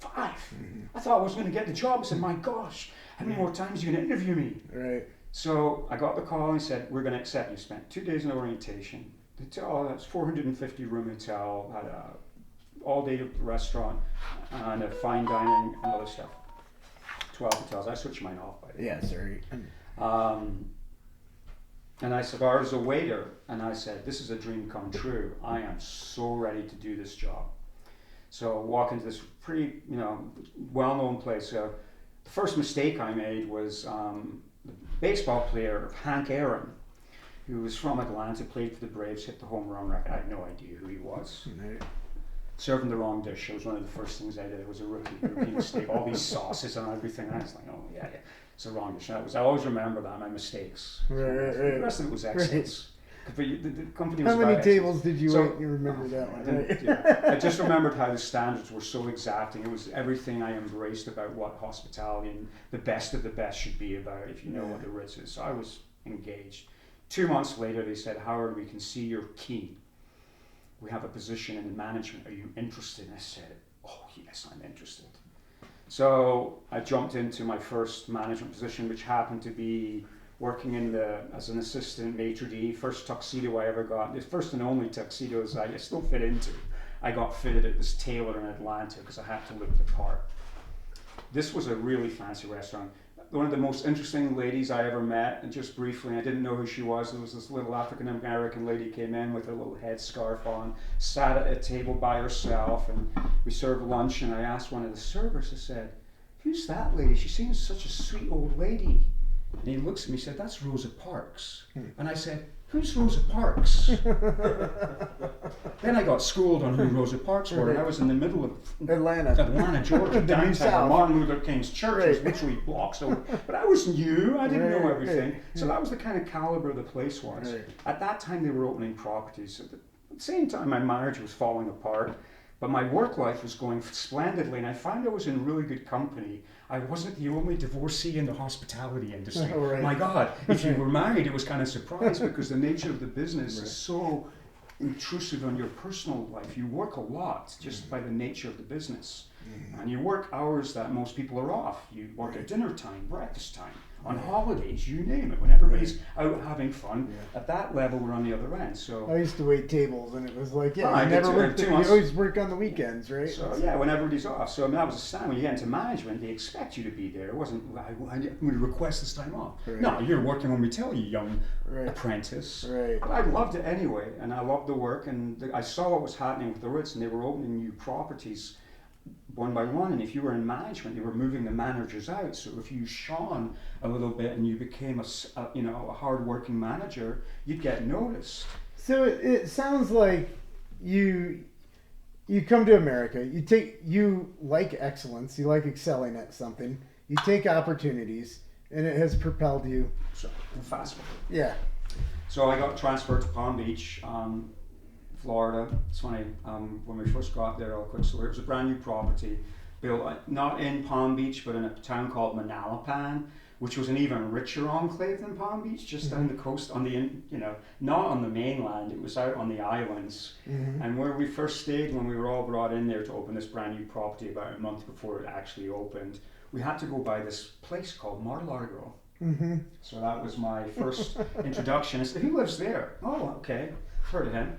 Speaker 2: 5. I thought I was going to get the job. I said, my gosh, how many more times are you going to interview me?
Speaker 1: Right.
Speaker 2: So I got the call and said, we're going to accept you. Spent 2 days in orientation. Hotel, that's 450 room hotel, had a all-day restaurant and a fine dining and other stuff. 12 hotels. I switched mine off by the way.
Speaker 1: Yeah, sorry.
Speaker 2: And I said, I was a waiter, and I said, this is a dream come true. I am so ready to do this job. So I walk into this pretty, well-known place. The first mistake I made was the baseball player, Hank Aaron, who was from Atlanta, played for the Braves, hit the home run record. I had no idea who he was.
Speaker 1: Right.
Speaker 2: Serving the wrong dish. It was one of the first things I did. It was a rookie mistake. All these sauces and everything. And I was like, oh yeah, it's the wrong dish. I always remember that, my mistakes.
Speaker 1: Right.
Speaker 2: The rest of it was excellence. But the company was
Speaker 1: how many tables did you wait? You remember that one, right?
Speaker 2: Yeah. I just remembered how the standards were so exacting. It was everything I embraced about what hospitality and the best of the best should be about, if you know what the Ritz is. So I was engaged. 2 months later, they said, Howard, we can see you're keen. We have a position in management. Are you interested? And I said, oh, yes, I'm interested. So I jumped into my first management position, which happened to be working as an assistant maitre d', first tuxedo I ever got, the first and only tuxedos I still fit into. I got fitted at this tailor in Atlanta because I had to look the part. This was a really fancy restaurant. One of the most interesting ladies I ever met, and just briefly, I didn't know who she was. There was this little African American lady came in with a little headscarf on, sat at a table by herself, and we served lunch. And I asked one of the servers, I said, "Who's that lady? She seems such a sweet old lady." And he looks at me and said, "That's Rosa Parks." And I said, "Who's Rosa Parks?" Then I got schooled on who Rosa Parks were, and I was in the middle of
Speaker 1: Atlanta,
Speaker 2: Georgia,
Speaker 1: The new
Speaker 2: downtown.
Speaker 1: South.
Speaker 2: Martin Luther King's church was literally blocks over. But I was new, I didn't know everything. So that was the kind of caliber the place was. At that time, they were opening properties. At the same time, my marriage was falling apart, but my work life was going splendidly, and I found I was in really good company. I wasn't the only divorcee in the hospitality industry. My God, if you were married, it was kind of surprised because the nature of the business is so intrusive on your personal life. You work a lot just by the nature of the business. And you work hours that most people are off. You work at dinner time, breakfast time, on holidays, you name it. When everybody's out having fun, at that level, we're on the other end. So
Speaker 1: I used to wait tables, and it was like, you always work on the weekends, right?
Speaker 2: So when everybody's off. So I mean, that was a stand. When you get into management, they expect you to be there. It wasn't, I'm going to request this time off. No, you're working when we tell you, young apprentice. But I loved it anyway, and I loved the work, and I saw what was happening with the Ritz, and they were opening new properties one by one, and if you were in management, they were moving the managers out. So if you shone a little bit and you became a hard-working manager, you'd get noticed.
Speaker 1: So it sounds like you come to America. You like excellence. You like excelling at something. You take opportunities, and it has propelled you.
Speaker 2: So fast forward.
Speaker 1: Yeah.
Speaker 2: So I got transferred to Palm Beach. Florida. It's funny, when we first got there, quick story, it was a brand new property built not in Palm Beach but in a town called Manalapan, which was an even richer enclave than Palm Beach, just down the coast, not on the mainland, it was out on the islands. And where we first stayed when we were all brought in there to open this brand new property about a month before it actually opened, we had to go by this place called Mar-a-Lago. So that was my first introduction. I said, "Who lives there?" "Oh, okay, heard of him."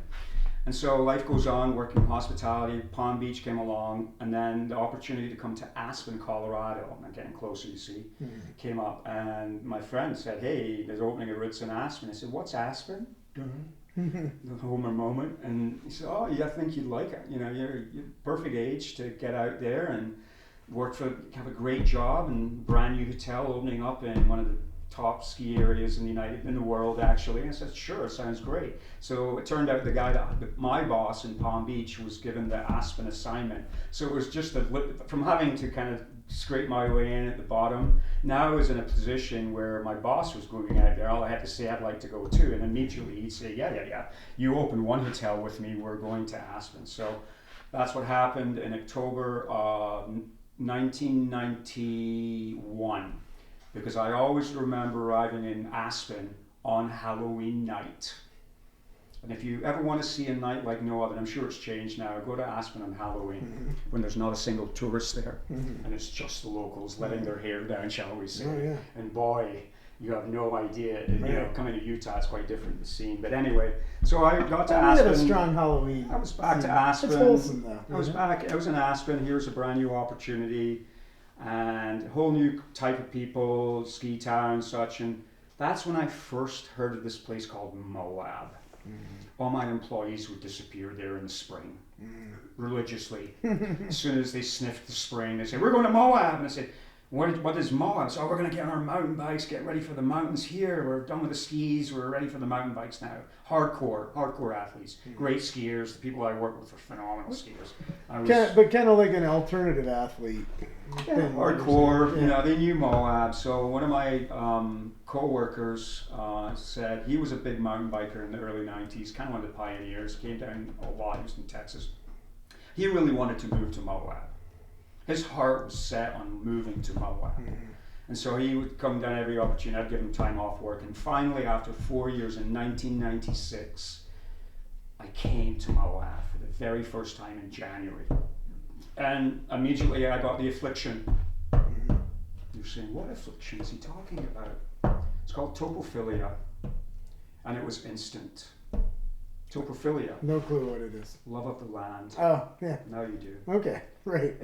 Speaker 2: And so life goes on, working hospitality. Palm Beach came along, and then the opportunity to come to Aspen, Colorado, I'm getting closer, you see, came up. And my friend said, "Hey, there's opening a Ritz in Aspen." I said, "What's Aspen?" The Homer moment. And he said, "Oh, yeah, I think you'd like it. You're perfect age to get out there and have a great job, and brand new hotel opening up in one of the top ski areas in the world, actually." And I said, "Sure, sounds great." So it turned out my boss in Palm Beach was given the Aspen assignment. So it was just from having to kind of scrape my way in at the bottom, now I was in a position where my boss was going out there. All I had to say, "I'd like to go too," and immediately he'd say, yeah, you open one hotel with me, we're going to Aspen. So that's what happened in October 1991. Because I always remember arriving in Aspen on Halloween night. And if you ever want to see a night like no other, and I'm sure it's changed now, go to Aspen on Halloween when there's not a single tourist there. And it's just the locals letting their hair down, shall we say. And boy, you have no idea. Coming to Utah, it's quite different, the scene. But anyway, so I got to Aspen.
Speaker 1: We had a strong Halloween.
Speaker 2: I was back to Aspen.
Speaker 1: It's wholesome, though.
Speaker 2: I was in Aspen. Here's a brand new opportunity. And a whole new type of people, ski town, such, and that's when I first heard of this place called Moab. All my employees would disappear there in the spring, religiously. As soon as they sniffed the spring, they said, "We're going to Moab," and I said, What is Niehaus? So we're going to get on our mountain bikes, get ready for the mountains here. We're done with the skis. We're ready for the mountain bikes now. Hardcore athletes, great skiers. The people I work with are phenomenal skiers.
Speaker 1: But kind of like an alternative athlete.
Speaker 2: Yeah, hardcore. Yeah. You know, they knew Moab. So one of my co-workers said he was a big mountain biker in the early 90s, kind of one of the pioneers. Came down a lot. He was in Texas. He really wanted to move to Moab. His heart was set on moving to Moab. And so he would come down every opportunity. I'd give him time off work. And finally, after 4 years in 1996, I came to Moab for the very first time in January. And immediately I got the affliction. You're saying, what affliction is he talking about? It's called topophilia. And it was instant. Topophilia.
Speaker 1: No clue what it is.
Speaker 2: Love of the land.
Speaker 1: Oh, yeah.
Speaker 2: Now you do.
Speaker 1: Okay, right.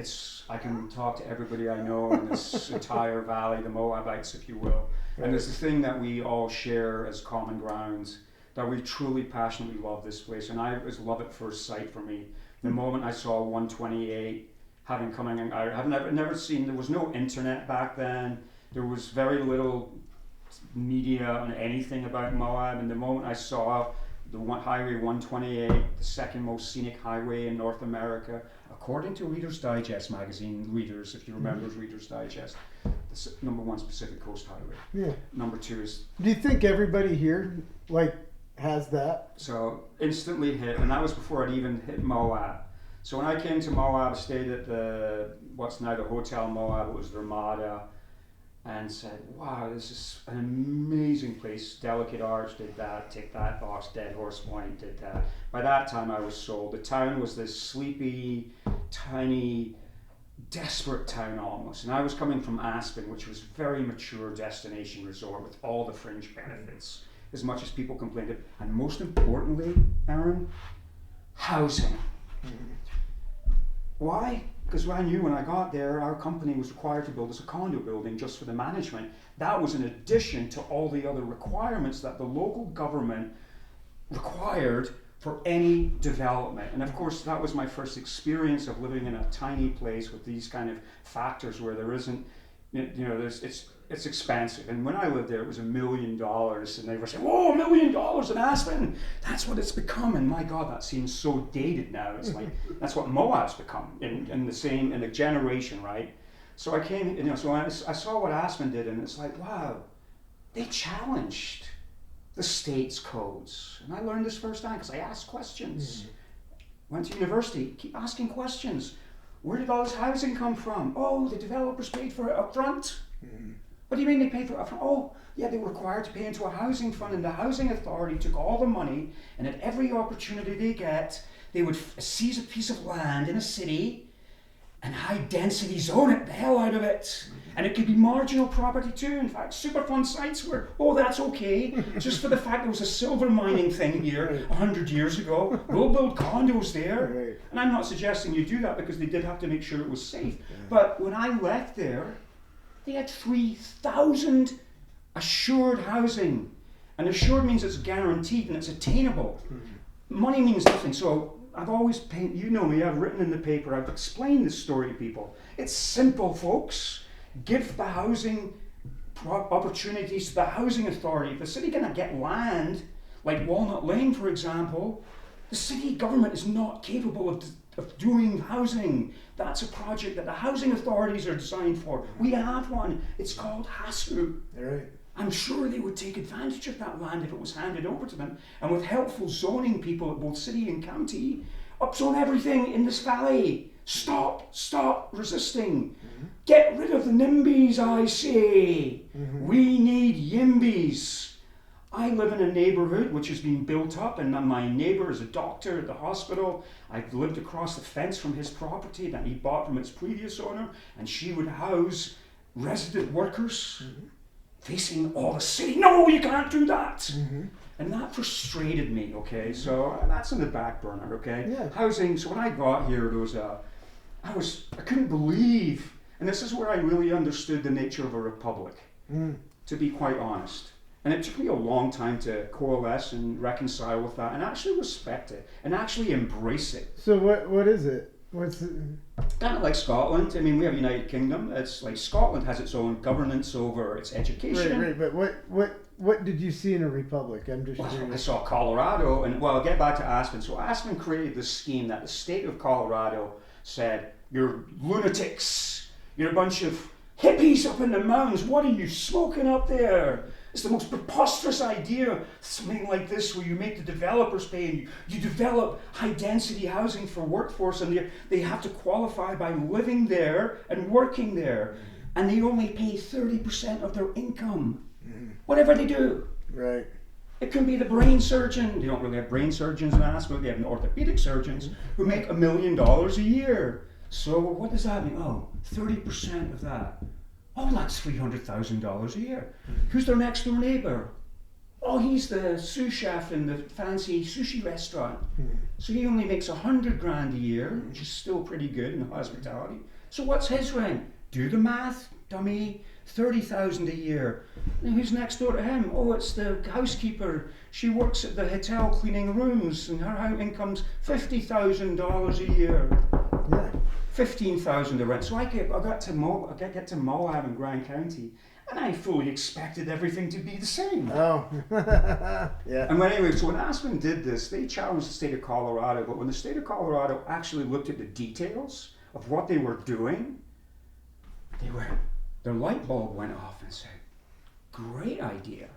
Speaker 2: I can talk to everybody I know in this entire valley, the Moabites, if you will.
Speaker 1: Right.
Speaker 2: And there's the thing that we all share as common grounds, that we truly passionately love this place. And it was love at first sight for me. The moment I saw 128, having coming in, I've never seen, there was no internet back then. There was very little media on anything about Moab. And the moment I saw Highway 128, the second most scenic highway in North America, according to Reader's Digest magazine, readers, if you remember Reader's Digest, the number 1 Pacific Coast Highway.
Speaker 1: Yeah.
Speaker 2: Number 2 is...
Speaker 1: Do you think everybody here, has that?
Speaker 2: So, instantly hit, and that was before I'd even hit Moab. So when I came to Moab, I stayed at what's now the Hotel Moab, it was Ramada, and said, wow, this is an amazing place. Delicate Arch did that, Take That Box, Dead Horse Point did that. By that time I was sold. The town was this sleepy, tiny, desperate town almost. And I was coming from Aspen, which was a very mature destination resort with all the fringe benefits, as much as people complained. And most importantly, Aaron, housing. Why? Because I knew when I got there, our company was required to build us a condo building just for the management. That was in addition to all the other requirements that the local government required for any development. And of course, that was my first experience of living in a tiny place with these kind of factors where there isn't, it's expensive. And when I lived there, it was $1 million. And they were saying, whoa, $1 million in Aspen. That's what it's become. And my God, that seems so dated now. It's like, that's what Moab's become in a generation, right? So I came, so I saw what Aspen did, and it's like, wow, they challenged the state's codes. And I learned this firsthand because I asked questions. Went to university, keep asking questions. Where did all this housing come from? Oh, the developers paid for it up front. What do you mean they paid for it up front? Oh, yeah, they were required to pay into a housing fund, and the housing authority took all the money, and at every opportunity they get, they would seize a piece of land in a city and high density zone it, the hell out of it. And it could be marginal property too. In fact, Superfund sites were, oh, that's okay. Just for the fact there was a silver mining thing here 100 years ago. We'll build condos there. And I'm not suggesting you do that because they did have to make sure it was safe. But when I left there, they had 3,000 assured housing. And assured means it's guaranteed and it's attainable. Money means nothing. So I've always painted, you know me, I've written in the paper, I've explained this story to people. It's simple, folks. Give the housing opportunities to the housing authority. If the city cannot get land, like Walnut Lane, for example, the city government is not capable of doing housing. That's a project that the housing authorities are designed for. We have one. It's called HASU.
Speaker 1: Right.
Speaker 2: I'm sure they would take advantage of that land if it was handed over to them. And with helpful zoning people at both city and county, upzone everything in this valley. Stop resisting. Get rid of the NIMBYs, I say. We need YIMBYs. I live in a neighborhood which has been built up, and my neighbor is a doctor at the hospital. I've lived across the fence from his property that he bought from its previous owner, and she would house resident workers facing all the city. No, you can't do that. And that frustrated me, okay? So that's in the back burner, okay?
Speaker 1: Yeah.
Speaker 2: Housing, so when I got here, I couldn't believe, and this is where I really understood the nature of a republic, to be quite honest. And it took me a long time to coalesce and reconcile with that and actually respect it and actually embrace it.
Speaker 1: So what is it? What's it?
Speaker 2: Kind of like Scotland. I mean, we have United Kingdom. It's like Scotland has its own governance over its education.
Speaker 1: Right, but what did you see in a republic? I'm just curious.
Speaker 2: I saw Colorado, and well, I'll get back to Aspen. So Aspen created this scheme that the state of Colorado said, you're lunatics, you're a bunch of hippies up in the mountains, what are you smoking up there? It's the most preposterous idea, something like this, where you make the developers pay and you develop high density housing for workforce, and they have to qualify by living there and working there, and they only pay 30% of their income, whatever they do.
Speaker 1: Right.
Speaker 2: It can be the brain surgeon. They don't really have brain surgeons in Aspen. They have orthopedic surgeons who make $1 million a year. So what does that mean? Oh, 30% of that. Oh, that's $300,000 a year. Who's their next door neighbor? Oh, he's the sous chef in the fancy sushi restaurant. So he only makes 100 grand a year, which is still pretty good in hospitality. So what's his rent? Do the math, dummy. 30,000 a year. And who's next door to him? Oh, it's the housekeeper. She works at the hotel cleaning rooms, and her income's $50,000 a year.
Speaker 1: Yeah.
Speaker 2: 15,000 a rent. So I get to Moab in Grand County, and I fully expected everything to be the same.
Speaker 1: Oh. Yeah.
Speaker 2: And anyway, so when Aspen did this, they challenged the state of Colorado, but when the state of Colorado actually looked at the details of what they were doing, their light bulb went off and said, great idea.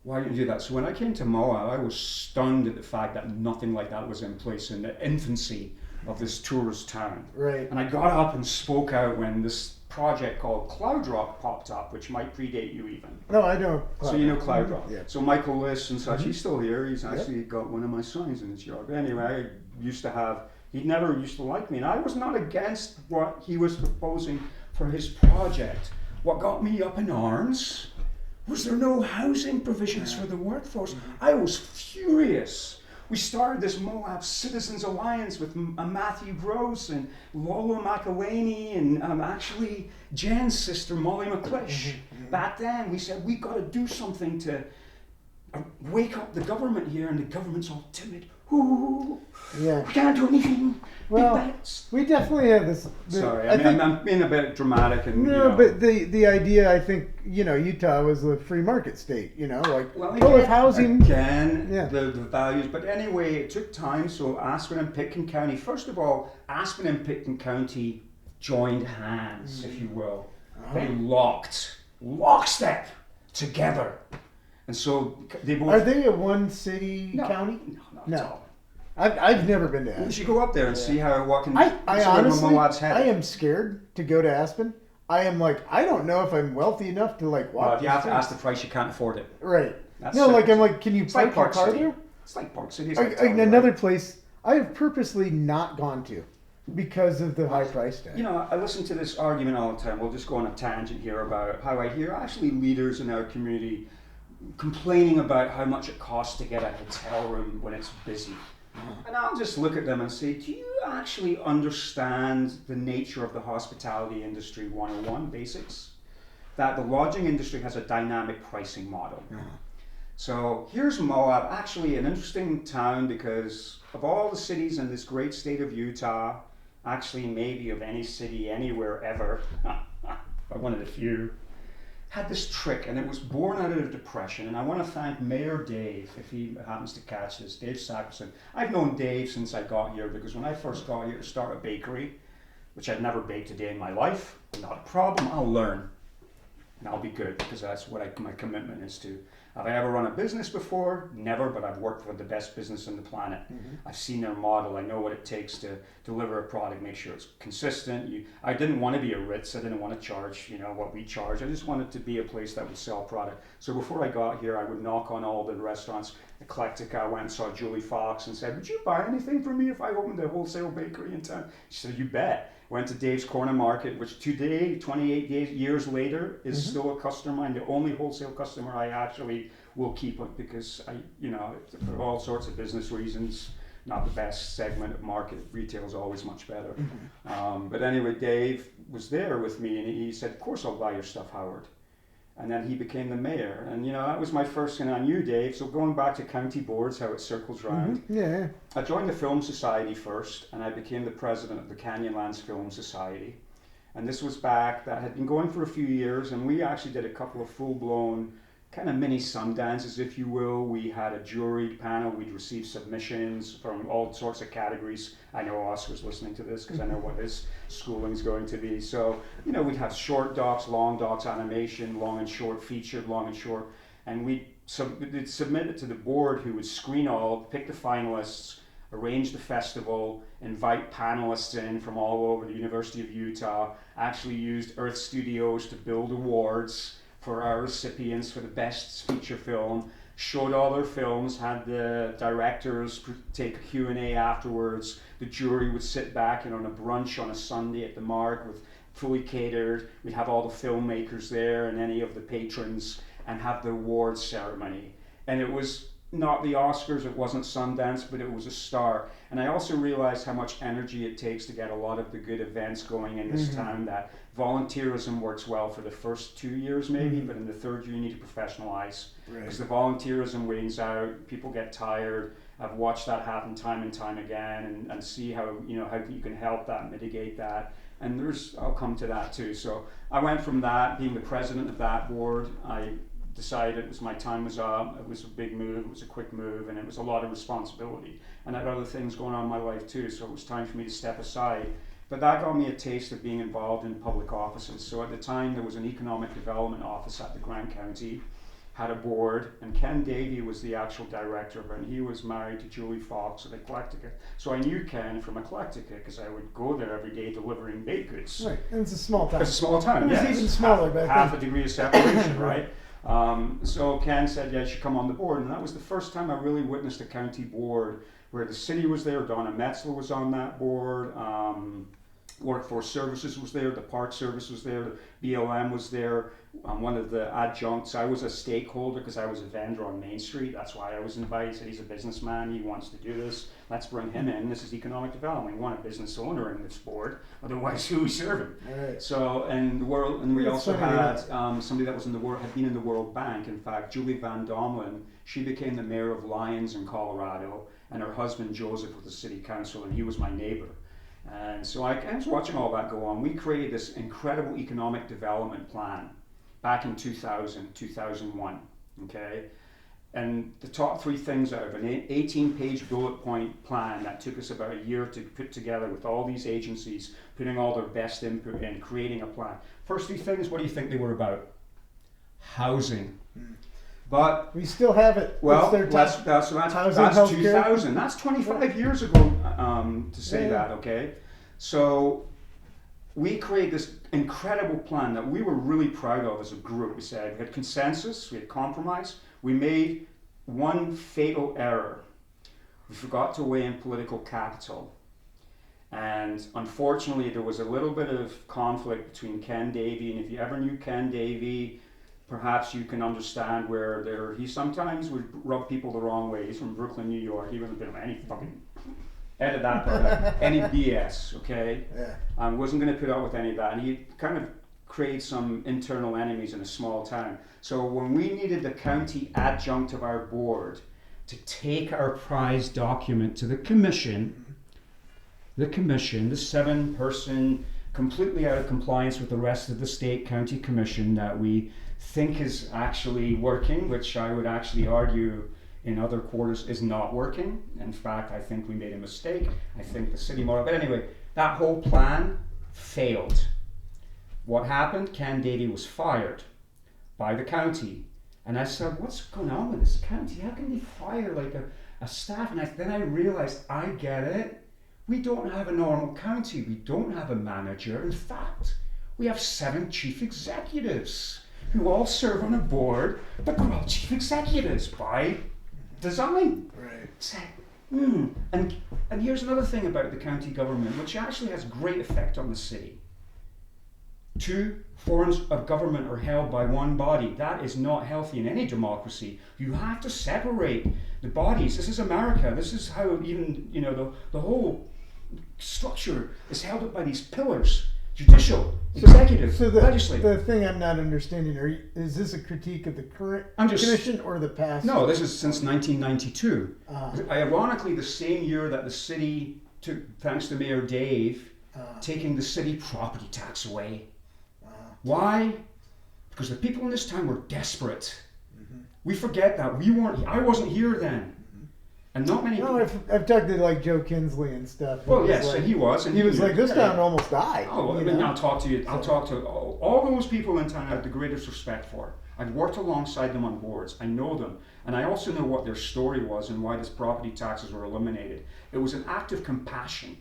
Speaker 2: Why didn't you do that? So when I came to Moab, I was stunned at the fact that nothing like that was in place in the infancy of this tourist town.
Speaker 1: Right.
Speaker 2: And I got up and spoke out when this project called Cloud Rock popped up, which might predate you even.
Speaker 1: No, I don't.
Speaker 2: So you know Cloud Rock.
Speaker 1: Yeah.
Speaker 2: So Michael Liss and such, he's still here. He's actually got one of my signs in his yard. But anyway, he never used to like me, and I was not against what he was proposing for his project. What got me up in arms was there no housing provisions for the workforce. I was furious. We started this Moab Citizens Alliance with Matthew Gross and Lolo McElhaney and actually Jen's sister Molly McClish. Back then we said we got to do something to wake up the government here, and the government's all timid. Ooh,
Speaker 1: Yeah.
Speaker 2: we can't do anything.
Speaker 1: Well, we definitely have this.
Speaker 2: Sorry,
Speaker 1: I think,
Speaker 2: I'm being a bit dramatic and
Speaker 1: no, but the idea, I think, Utah was a free market state. Like
Speaker 2: well,
Speaker 1: full of housing.
Speaker 2: Again,
Speaker 1: Yeah.
Speaker 2: the values. But anyway, it took time. So Aspen and Pitkin County. First of all, Aspen and Pitkin County joined hands, if you will. They lockstep together. And so they both.
Speaker 1: Are they a one city county?
Speaker 2: No, not
Speaker 1: No.
Speaker 2: at all.
Speaker 1: I've never been to
Speaker 2: You
Speaker 1: Aspen.
Speaker 2: should go up there and see how what can.
Speaker 1: I
Speaker 2: sort of
Speaker 1: honestly,
Speaker 2: Moab's head.
Speaker 1: I am scared to go to Aspen. I am like, I don't know if I'm wealthy enough to like walk.
Speaker 2: Well, if you have to
Speaker 1: these
Speaker 2: ask the price, you can't afford it.
Speaker 1: Right.
Speaker 2: That's
Speaker 1: No,
Speaker 2: it.
Speaker 1: like I'm like, can you
Speaker 2: It's like
Speaker 1: park your
Speaker 2: Park
Speaker 1: car
Speaker 2: City.
Speaker 1: there?
Speaker 2: It's like Park City.
Speaker 1: Another place I have purposely not gone to because of the high price tag.
Speaker 2: I listen to this argument all the time. We'll just go on a tangent here about how I hear actually leaders in our community complaining about how much it costs to get a hotel room when it's busy. And I'll just look at them and say, do you actually understand the nature of the hospitality industry 101 basics? That the lodging industry has a dynamic pricing model. So here's Moab, actually an interesting town because of all the cities in this great state of Utah, actually maybe of any city anywhere ever, but one of the few, had this trick, and it was born out of depression. And I want to thank Mayor Dave, if he happens to catch this, Dave Sackerson. I've known Dave since I got here because when I first got here to start a bakery, which I'd never baked a day in my life, not a problem, I'll learn. And I'll be good because that's what my commitment is to. Have I ever run a business before? Never, but I've worked for the best business on the planet. I've seen their model. I know what it takes to deliver a product, make sure it's consistent. I didn't want to be a Ritz. I didn't want to charge, what we charge. I just wanted to be a place that would sell product. So before I got here, I would knock on all the restaurants. Eclectica, I went and saw Julie Fox and said, would you buy anything from me if I opened a wholesale bakery in town? She said, you bet. Went to Dave's Corner Market, which today, 28 years later, is still a customer, and the only wholesale customer I actually will keep it because for all sorts of business reasons, not the best segment of market. Retail is always much better. But anyway, Dave was there with me, and he said, of course I'll buy your stuff, Howard. And then he became the mayor. And, that was my first, and I knew Dave. So going back to county boards, how it circles round.
Speaker 1: Yeah.
Speaker 2: I joined the Film Society first, and I became the president of the Canyonlands Film Society. And this was back, that had been going for a few years, and we actually did a couple of full-blown kind of mini Sundances, if you will. We had a juried panel. We'd receive submissions from all sorts of categories. I know Oscar's listening to this because I know what his schooling's going to be. So, we'd have short docs, long docs, animation, long and short, featured, long and short. And we'd submit it to the board who would screen all, pick the finalists, arrange the festival, invite panelists in from all over the University of Utah, actually used Earth Studios to build awards for our recipients for the best feature film. showed all their films, had the directors take a Q&A afterwards. The jury would sit back on a brunch on a Sunday at the Mark with fully catered. We'd have all the filmmakers there and any of the patrons and have the awards ceremony. And it was not the Oscars, it wasn't Sundance, but it was a start. And I also realized how much energy it takes to get a lot of the good events going in this town, that volunteerism works well for the first 2 years maybe, but in the third year you need to professionalize. Because the volunteerism wanes out, people get tired. I've watched that happen time and time again, and see how how you can help that, mitigate that. And I'll come to that too. So I went from that, being the president of that board, I decided my time was up. It was a big move, it was a quick move, and it was a lot of responsibility. And I had other things going on in my life too, so it was time for me to step aside. But that got me a taste of being involved in public offices. So at the time there was an economic development office at the Grand County, had a board, and Ken Davey was the actual director of it, and he was married to Julie Fox of Eclectica. So I knew Ken from Eclectica because I would go there every day delivering baked goods.
Speaker 1: Right, and it's a small town.
Speaker 2: It's a small town,
Speaker 1: It was
Speaker 2: yes.
Speaker 1: even smaller back
Speaker 2: half
Speaker 1: then.
Speaker 2: a degree of separation, right? So Ken said, yeah, you should come on the board. And that was the first time I really witnessed a county board where the city was there. Donna Metzler was on that board. Workforce Services was there. The Park Service was there. The BLM was there. One of the adjuncts, I was a stakeholder because I was a vendor on Main Street. That's why I was invited. He said he's a businessman. He wants to do this. Let's bring him in. This is economic development. We want a business owner in this board. Otherwise, who are we serving?
Speaker 1: Right.
Speaker 2: So, and we
Speaker 1: It's
Speaker 2: also
Speaker 1: funny,
Speaker 2: had somebody that was in the world, had been in the World Bank. In fact, Julie Van Domelen, she became the mayor of Lyons in Colorado, and her husband Joseph was the city council, and he was my neighbor. And so I was watching all that go on. We created this incredible economic development plan back in 2000, 2001, okay? And the top three things out of an 18-page bullet point plan that took us about a year to put together with all these agencies, putting all their best input in, creating a plan. First three things, what do you think they were about? Housing. But
Speaker 1: we still have it.
Speaker 2: well,
Speaker 1: It's their
Speaker 2: that's
Speaker 1: healthcare.
Speaker 2: 2000. That's 25 years ago to say that, okay? So we created this incredible plan that we were really proud of as a group. We said we had consensus, we had compromise. We made one fatal error. We forgot to weigh in political capital. And unfortunately, there was a little bit of conflict between Ken Davey, and if you ever knew Ken Davey, perhaps you can understand where he sometimes would rub people the wrong way. He's from Brooklyn, New York. He wasn't a bit of any fucking edit that part out. Any BS, okay?
Speaker 1: Yeah.
Speaker 2: Wasn't going to put up with any of that, and he kind of created some internal enemies in a small town. So when we needed the county adjunct of our board to take our prize document to the commission, the 7-person, completely out of compliance with the rest of the state county commission that we think is actually working, which I would actually argue in other quarters is not working. In fact, I think we made a mistake. I think the city model, but anyway, that whole plan failed. What happened? Ken Davey was fired by the county. And I said, what's going on with this county? How can they fire like a staff? And then I realized, I get it. We don't have a normal county. We don't have a manager. In fact, we have 7 chief executives who all serve on a board, but they're all chief executives by design.
Speaker 1: Right.
Speaker 2: It's like, and here's another thing about the county government, which actually has great effect on the city. 2 forms of government are held by one body. That is not healthy in any democracy. You have to separate the bodies. This is America. This is how even, the whole structure is held up by these pillars: judicial, executive, legislative.
Speaker 1: The thing I'm not understanding, is this a critique of the current commission or the past?
Speaker 2: No, this is since 1992. Ironically, the same year that the city took, thanks to Mayor Dave, taking the city property tax away. Why? Because the people in this town were desperate. We forget that. I wasn't here then. And not many people.
Speaker 1: I've talked to like Joe Kinsley and stuff.
Speaker 2: Well, yes, and he was. And
Speaker 1: he was like, this town almost died.
Speaker 2: Oh, I'll talk to you. I'll talk to all those people in town I have the greatest respect for. I've worked alongside them on boards. I know them. And I also know what their story was and why these property taxes were eliminated. It was an act of compassion,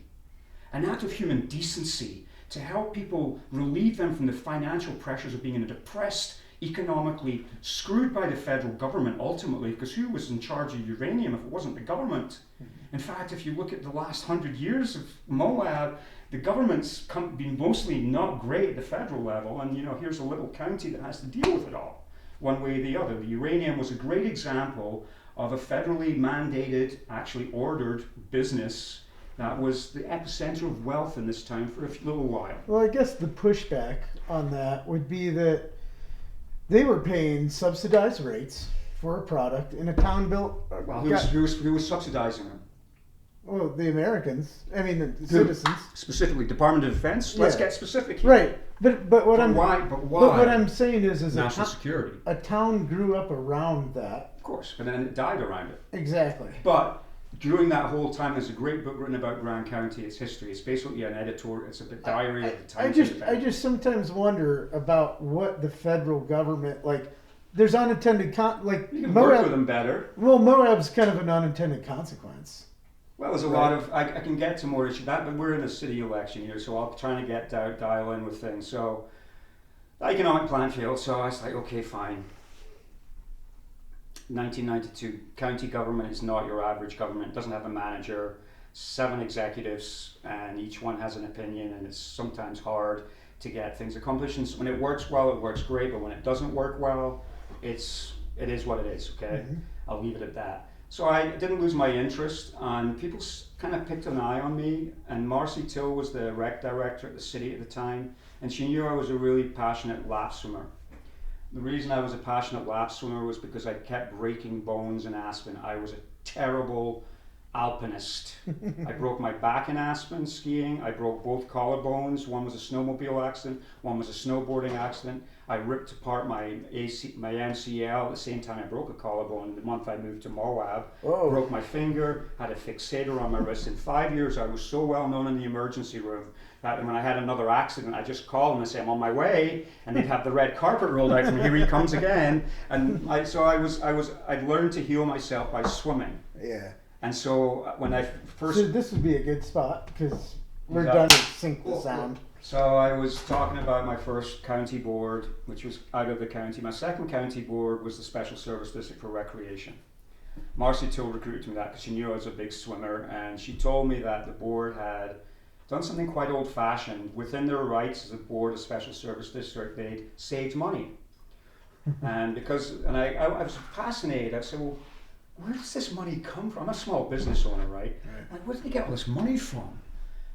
Speaker 2: an act of human decency, to help people relieve them from the financial pressures of being in a depressed economically screwed by the federal government ultimately, because who was in charge of uranium if it wasn't the government? In fact, if you look at the last 100 years of Moab, the government's been mostly not great at the federal level, and here's a little county that has to deal with it all, one way or the other. The uranium was a great example of a federally mandated, actually ordered business that was the epicenter of wealth in this town for a little while.
Speaker 1: Well, I guess the pushback on that would be that they were paying subsidized rates for a product in a town built.
Speaker 2: Well, who was subsidizing them?
Speaker 1: Well, the Americans. I mean, the citizens.
Speaker 2: Specifically, Department of Defense. Let's get specific here.
Speaker 1: Right, but what
Speaker 2: why?
Speaker 1: But what I'm saying is
Speaker 2: national security.
Speaker 1: A town grew up around that.
Speaker 2: Of course, but then it died around it.
Speaker 1: Exactly.
Speaker 2: But during that whole time, there's a great book written about Grand County, its history. It's basically an editorial. It's a diary of the town's independence.
Speaker 1: I just sometimes wonder about what the federal government There's unintended
Speaker 2: you can work with them better.
Speaker 1: Well, Moab's kind of an unintended consequence.
Speaker 2: Well, there's a lot of I can get to more issue that, but we're in a city election year, so I'm trying to get dial in with things. So the economic plan failed, so I was like, okay, fine. 1992, county government is not your average government. It doesn't have a manager, 7 executives, and each one has an opinion, and it's sometimes hard to get things accomplished. And when it works well, it works great, but when it doesn't work well, it is what it is, okay? Mm-hmm. I'll leave it at that. So I didn't lose my interest, and people kind of picked an eye on me, and Marcy Till was the rec director at the city at the time, and she knew I was a really passionate lap swimmer. The reason I was a passionate lap swimmer was because I kept breaking bones in Aspen. I was a terrible alpinist. I broke my back in Aspen skiing. I broke both collarbones. One was a snowmobile accident. One was a snowboarding accident. I ripped apart my MCL at the same time I broke a collarbone. The month I moved to Moab, broke my finger, had a fixator on my wrist. In 5 years, I was so well known in the emergency room that when I had another accident, I just called them and say, I'm on my way, and they'd have the red carpet rolled out from here he comes again. And I'd learned to heal myself by swimming.
Speaker 1: Yeah.
Speaker 2: And so when I first...
Speaker 1: So this would be a good spot, because we're done to sync the sound.
Speaker 2: So I was talking about my first county board, which was out of the county. My second county board was the Special Service District for Recreation. Marcy Till recruited me that because she knew I was a big swimmer, and she told me that the board had done something quite old-fashioned. Within their rights as a board of Special Service District, they'd saved money. I was fascinated. I said, well, where does this money come from? I'm a small business owner, right? Like, where did they get all this money from?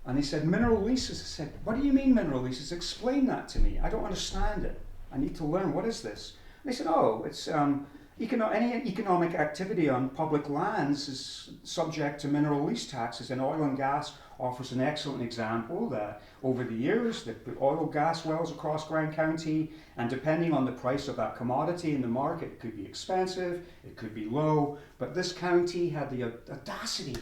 Speaker 2: And he said, mineral leases. I said, what do you mean mineral leases? Explain that to me. I don't understand it. I need to learn. What is this? And they said, it's any economic activity on public lands is subject to mineral lease taxes, and oil and gas offers an excellent example that over the years, they put oil gas wells across Grand County, and depending on the price of that commodity in the market, it could be expensive, it could be low, but this county had the audacity,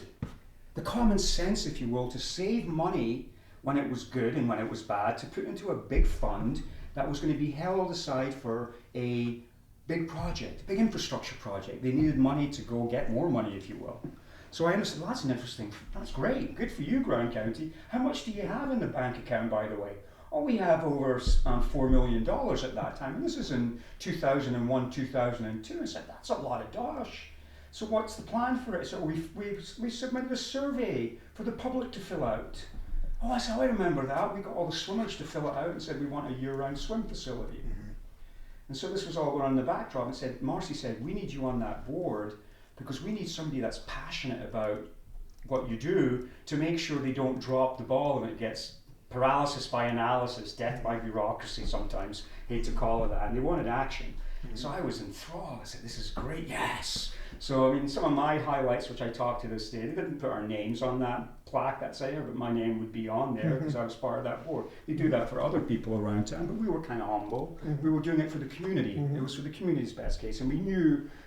Speaker 2: the common sense, if you will, to save money when it was good and when it was bad, to put into a big fund that was going to be held aside for a big project, big infrastructure project. They needed money to go get more money, if you will. So I understood, that's great, good for you, Grand County. How much do you have in the bank account, by the way? Oh, we have over $4 million at that time, and this is in 2001, 2002. I said, that's a lot of dosh. So what's the plan for it? So we submitted a survey for the public to fill out. Oh, that's how I remember that. We got all the swimmers to fill it out and said we want a year-round swim facility. Mm-hmm. And so this was all going on in the backdrop. And Marcy said, we need you on that board because we need somebody that's passionate about what you do to make sure they don't drop the ball and it gets paralysis by analysis, death by bureaucracy sometimes, hate to call it that, and they wanted action. Mm-hmm. So I was enthralled. I said, this is great, yes. So, I mean, some of my highlights, which I talk to this day, they didn't put our names on that plaque that's there, but my name would be on there because I was part of that board. They do that for other people around town, but we were kind of humble. Mm-hmm. We were doing it for the community. Mm-hmm. It was for the community's best case, and we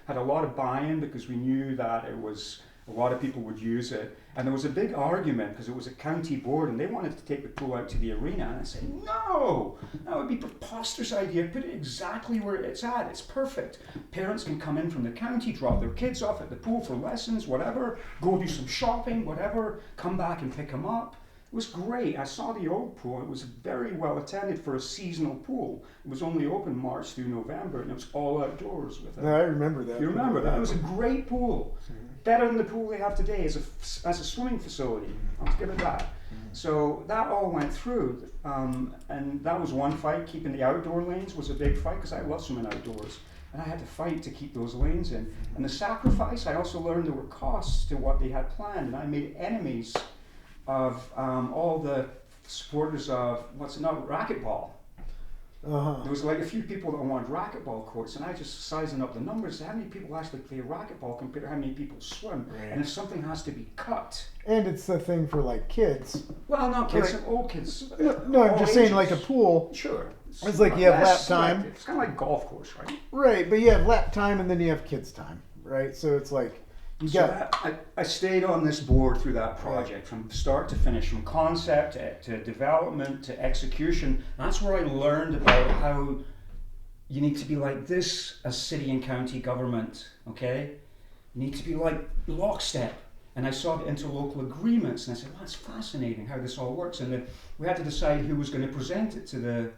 Speaker 2: had a lot of buy-in because we knew that a lot of people would use it. And there was a big argument because it was a county board and they wanted to take the pool out to the arena. And I said, no, that would be a preposterous idea. Put it exactly where it's at. It's perfect. Parents can come in from the county, drop their kids off at the pool for lessons, whatever, go do some shopping, whatever, come back and pick them up. It was great. I saw the old pool. It was very well attended for a seasonal pool. It was only open March through November, and it was all outdoors with it.
Speaker 1: No, I remember that.
Speaker 2: You remember that? It was a great pool. Better than the pool they have today as a swimming facility. I'll have to give it that. So that all went through, and that was one fight. Keeping the outdoor lanes was a big fight because I love swimming outdoors. And I had to fight to keep those lanes in. And the sacrifice, I also learned there were costs to what they had planned, and I made enemies of all the supporters of racquetball. There was like a few people that wanted racquetball courts, and I just sizing up the numbers. How many people actually play racquetball compared to how many people swim? Right. And if something has to be cut,
Speaker 1: and it's the thing for like kids.
Speaker 2: Well, not kids, like, old kids.
Speaker 1: No, I'm just saying like a pool.
Speaker 2: Sure.
Speaker 1: It's like you have lap time.
Speaker 2: It's kind of like golf course, right?
Speaker 1: Right, but you have lap time and then you have kids time, right? So it's like
Speaker 2: I stayed on this board through that project from start to finish, from concept to development to execution. That's where I learned about how you need to be like this as city and county government, okay? You need to be like lockstep. And I saw the interlocal agreements and I said, well, that's fascinating how this all works. And we had to decide who was going to present it to the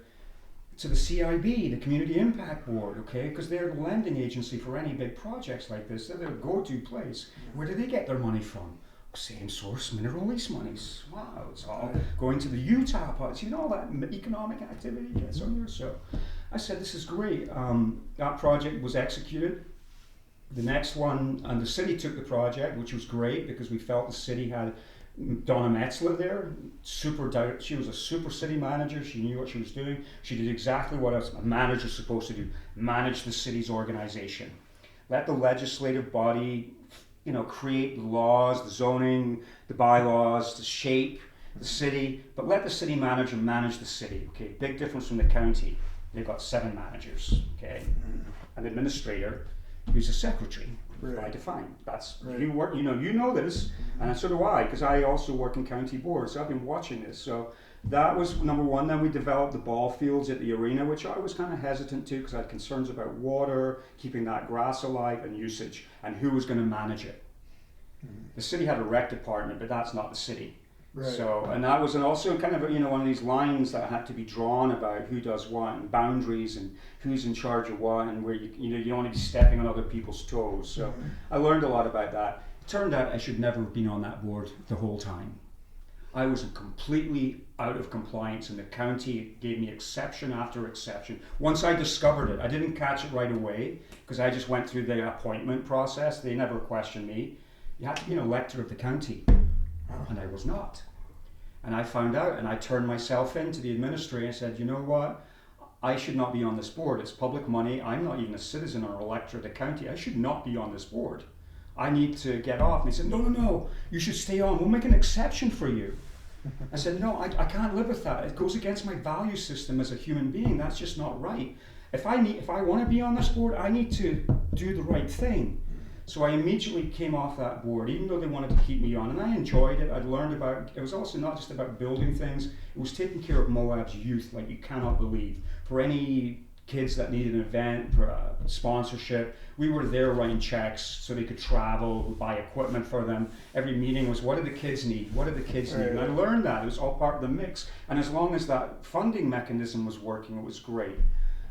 Speaker 2: CIB, the Community Impact Board, okay? Because they're the lending agency for any big projects like this. They're the go-to place. Where do they get their money from? Same source, mineral lease monies. Wow, it's all going to the Utah pots. You know, all that economic activity gets on there. So I said, this is great. That project was executed. The next one, and the city took the project, which was great because we felt the city had Donna Metzler there, she was a super city manager. She knew what she was doing. She did exactly what a manager's supposed to do: manage the city's organization. Let the legislative body, create the laws, the zoning, the bylaws to shape the city, but let the city manager manage the city. Okay, big difference from the county. They've got 7 managers. Okay, an administrator who's a secretary. By define. That's right. You work. You know this, and so do I, because I also work in county boards. So I've been watching this. So that was number one. Then we developed the ball fields at the arena, which I was kind of hesitant to because I had concerns about water, keeping that grass alive, and usage, and who was going to manage it. The city had a rec department, but that's not the city. Right. So, and that was also kind of one of these lines that had to be drawn about who does what and boundaries and who's in charge of what and where you don't want to be stepping on other people's toes. So I learned a lot about that. It turned out I should never have been on that board the whole time. I was completely out of compliance, and the county gave me exception after exception. Once I discovered it, I didn't catch it right away because I just went through the appointment process. They never questioned me. You have to be an elector of the county. And I was not. And I found out, and I turned myself in to the administrator and said, you know what? I should not be on this board. It's public money. I'm not even a citizen or elector of the county. I should not be on this board. I need to get off. And they said, no, you should stay on. We'll make an exception for you. I said, no, I can't live with that. It goes against my value system as a human being. That's just not right. If I want to be on this board, I need to do the right thing. So I immediately came off that board, even though they wanted to keep me on, and I enjoyed it. I'd learned about, it was also not just about building things, it was taking care of Moab's youth like you cannot believe. For any kids that needed an event, sponsorship, we were there writing checks so they could travel, buy equipment for them. Every meeting was, what do the kids need? What do the kids need? And I learned that, it was all part of the mix. And as long as that funding mechanism was working, it was great.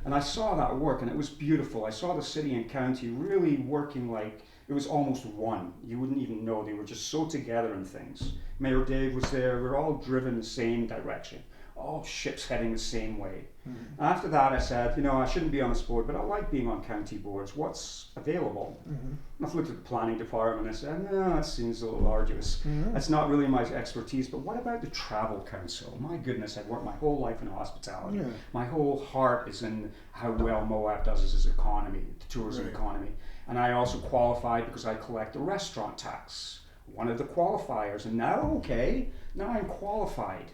Speaker 2: And I saw that work, and it was beautiful. I saw the city and county really working like it was almost one. You wouldn't even know. They were just so together in things. Mayor Dave was there. We're all driven the same direction. All ships heading the same way. Mm-hmm. After that, I said, I shouldn't be on this board, but I like being on county boards. What's available? Mm-hmm. I've looked at the planning department and I said, no, that seems a little arduous. Mm-hmm. That's not really my expertise, but what about the travel council? My goodness, I've worked my whole life in hospitality. Yeah. My whole heart is in how well Moab does as its economy, the tourism economy. And I also qualified because I collect the restaurant tax, one of the qualifiers. And now I'm qualified.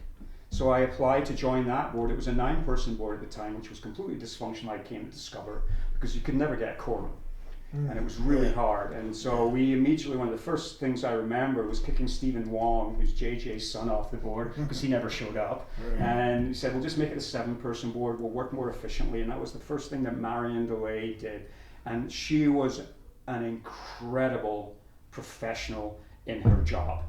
Speaker 2: So I applied to join that board. It was a 9-person board at the time, which was completely dysfunctional, I came to discover, because you could never get a quorum. And it was really hard. And so we immediately, one of the first things I remember was kicking Stephen Wong, who's JJ's son, off the board, because he never showed up. And he said, we'll just make it a 7-person board, we'll work more efficiently. And that was the first thing that Marion DeLay did. And she was an incredible professional in her job.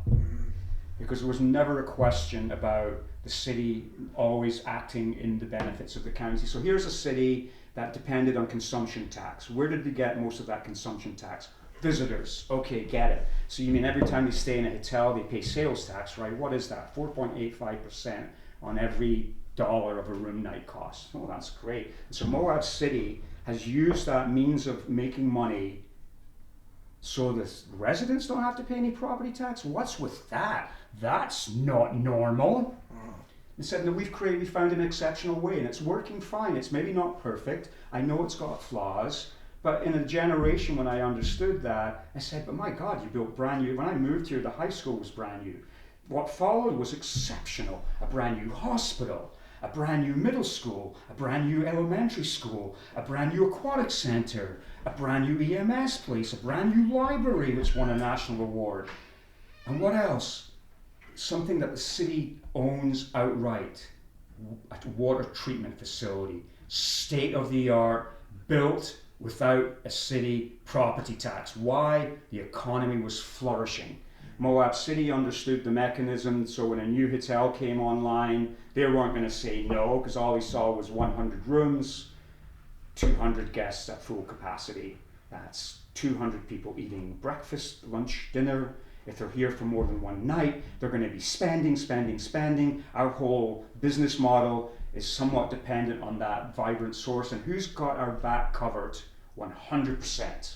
Speaker 2: because there was never a question about the city always acting in the benefits of the county. So here's a city that depended on consumption tax. Where did they get most of that consumption tax? Visitors. Okay, get it. So you mean every time they stay in a hotel, they pay sales tax, right? What is that? 4.85% on every dollar of a room night cost. Oh, that's great. And so Moab City has used that means of making money so the residents don't have to pay any property tax. What's with that? That's not normal. They said that we found an exceptional way, and it's working fine. It's maybe not perfect. I know it's got flaws, but in a generation when I understood that, I said, but my God, you built brand new. When I moved here, the high school was brand new. What followed was exceptional. A brand new hospital, a brand new middle school, a brand new elementary school, a brand new aquatic center, a brand new EMS place, a brand new library which won a national award. And what else? Something that the city owns outright, a water treatment facility, state of the art, built without a city property tax. Why? The economy was flourishing. Moab City understood the mechanism, so when a new hotel came online, they weren't going to say no, because all they saw was 100 rooms, 200 guests at full capacity. That's 200 people eating breakfast, lunch, dinner. If they're here for more than one night, they're going to be spending. Our whole business model is somewhat dependent on that vibrant source. And who's got our back covered? 100%.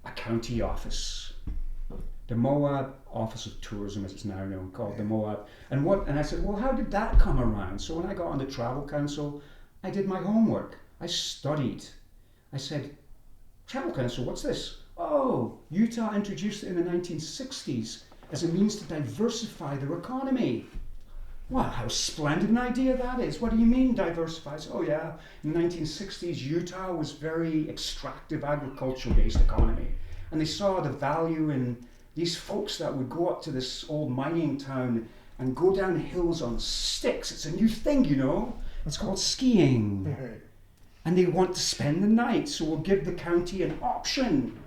Speaker 2: A county office. The Moab Office of Tourism, as it's now known, called the Moab. And I said, well, how did that come around? So when I got on the Travel Council, I did my homework. I studied. I said, Travel Council, what's this? Oh, Utah introduced it in the 1960s as a means to diversify their economy. Wow, how splendid an idea that is. What do you mean diversifies? Oh yeah, in the 1960s, Utah was very extractive, agricultural-based economy. And they saw the value in these folks that would go up to this old mining town and go down hills on sticks. It's a new thing, you know. It's called skiing. And they want to spend the night, so we'll give the county an option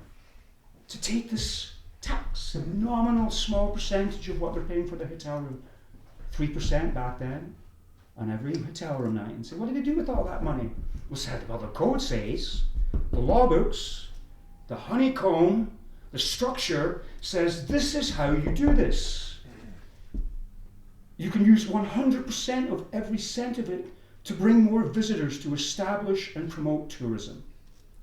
Speaker 2: to take this tax, a nominal small percentage of what they're paying for the hotel room. 3% back then on every hotel room night. And say, what do they do with all that money? Well, the code says, the law books, the honeycomb, the structure says this is how you do this. You can use 100% of every cent of it to bring more visitors to establish and promote tourism.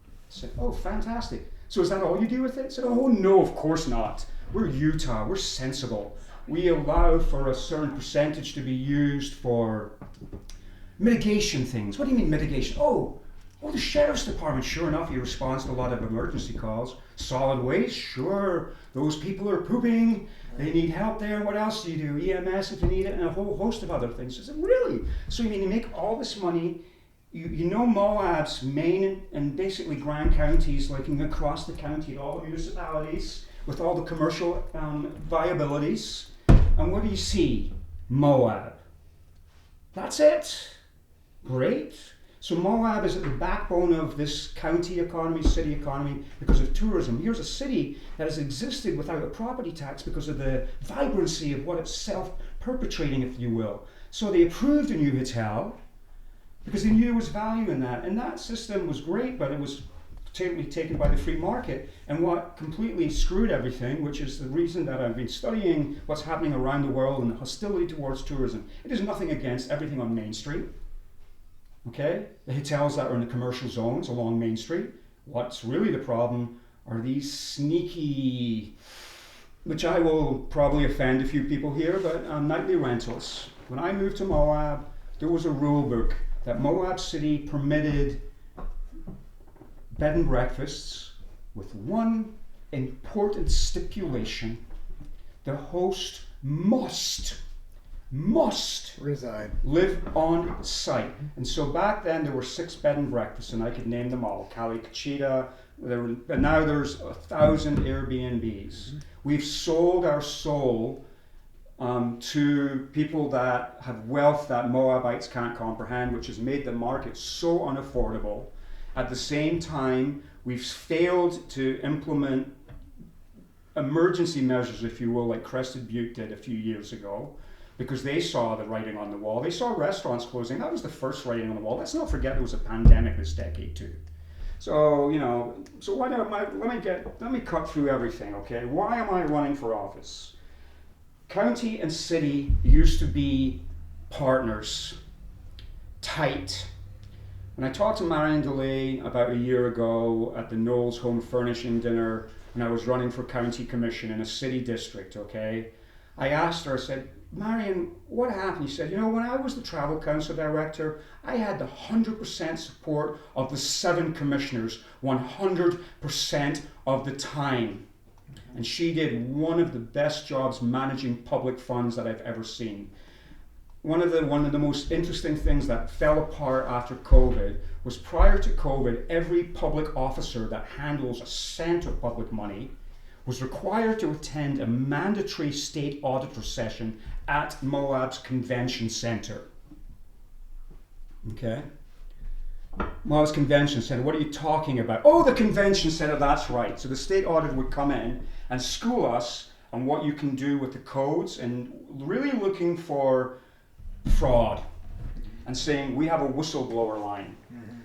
Speaker 2: I said, oh, fantastic. So is that all you do with it? I said, oh, no, of course not. We're Utah, we're sensible. We allow for a certain percentage to be used for mitigation things. What do you mean mitigation? Oh, the sheriff's department, sure enough, he responds to a lot of emergency calls. Solid waste, sure, those people are pooping, they need help there. What else do you do? EMS if you need it, and a whole host of other things. I said, really? So you mean you make all this money, you know Moab's main and basically grand counties, like across the county, all the municipalities, with all the commercial viabilities. And what do you see? Moab. That's it. Great. So Moab is at the backbone of this county economy, city economy, because of tourism. Here's a city that has existed without a property tax because of the vibrancy of what it's self-perpetrating, if you will. So they approved a new hotel because they knew there was value in that. And that system was great, but it was totally taken by the free market. And what completely screwed everything, which is the reason that I've been studying what's happening around the world and the hostility towards tourism. It is nothing against everything on Main Street. Okay, the hotels that are in the commercial zones along Main Street. What's really the problem are these sneaky, which I will probably offend a few people here, but nightly rentals. When I moved to Moab, there was a rule book that Moab City permitted bed and breakfasts with one important stipulation: the host must
Speaker 1: reside,
Speaker 2: live on site. And so back then there were 6 bed and breakfasts, and I could name them all. Cali Cachita, but now there's 1,000 Airbnbs. We've sold our soul to people that have wealth that Moabites can't comprehend, which has made the market so unaffordable. At the same time, we've failed to implement emergency measures, if you will, like Crested Butte did a few years ago, because they saw the writing on the wall. They saw restaurants closing. That was the first writing on the wall. Let's not forget there was a pandemic this decade too. So, so why don't let me cut through everything, okay? Why am I running for office? County and city used to be partners, tight. When I talked to Marion DeLay about a year ago at the Knowles Home Furnishing Dinner, when I was running for county commission in a city district, okay, I asked her, I said, Marion, what happened? She said, when I was the travel council director, I had the 100% support of the 7 commissioners 100% of the time. And she did one of the best jobs managing public funds that I've ever seen. One of the most interesting things that fell apart after COVID was, prior to COVID, every public officer that handles a cent of public money was required to attend a mandatory state auditor session at Moab's convention center. Okay? Moab's convention center, what are you talking about? Oh, the convention center, that's right. So the state auditor would come in and school us on what you can do with the codes, and really looking for fraud and saying, we have a whistleblower line.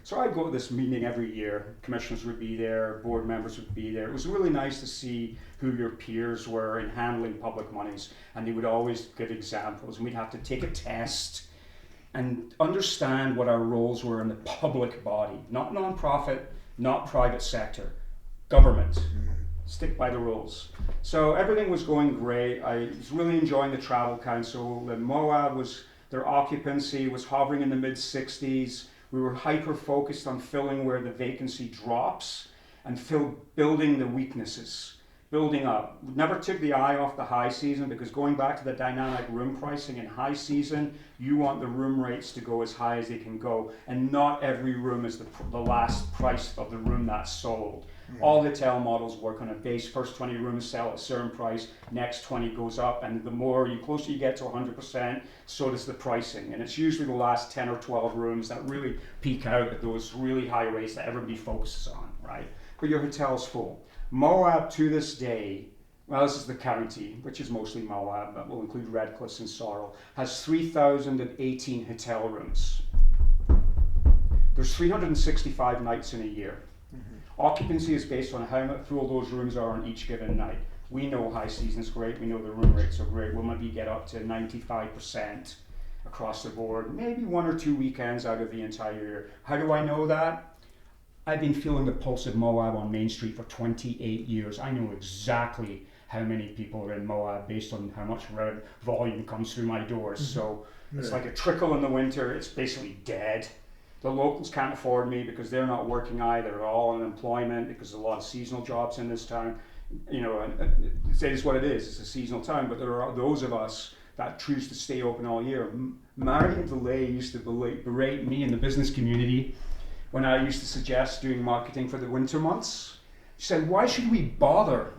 Speaker 2: So I'd go to this meeting every year. Commissioners would be there, board members would be there. It was really nice to see who your peers were in handling public monies, and they would always give examples, and we'd have to take a test and understand what our roles were in the public body, not non-profit, not private sector, government. Stick by the rules. So everything was going great. I was really enjoying the travel council. The Moab their occupancy was hovering in the mid-60s. We were hyper-focused on filling where the vacancy drops and building the weaknesses, building up. We never took the eye off the high season, because going back to the dynamic room pricing in high season, you want the room rates to go as high as they can go, and not every room is the last price of the room that's sold. All hotel models work on a base. First 20 rooms sell at a certain price, next 20 goes up, and the closer you get to 100%, so does the pricing. And it's usually the last 10 or 12 rooms that really peak out at those really high rates that everybody focuses on, right? But your hotel's full. Moab, to this day, well, this is the county, which is mostly Moab, but will include Red Cliffs and Sorrel, has 3,018 hotel rooms. There's 365 nights in a year. Occupancy is based on how full those rooms are on each given night. We know high season is great, we know the room rates are great. We'll maybe get up to 95% across the board, maybe 1 or 2 weekends out of the entire year. How do I know that? I've been feeling the pulse of Moab on Main Street for 28 years. I know exactly how many people are in Moab based on how much volume comes through my doors. So it's like a trickle in the winter, it's basically dead. The locals can't afford me because they're not working either. They're all in employment because there's a lot of seasonal jobs in this town. It is what it is. It's a seasonal town, but there are those of us that choose to stay open all year. Marion DeLay used to berate me in the business community when I used to suggest doing marketing for the winter months. She said, why should we bother?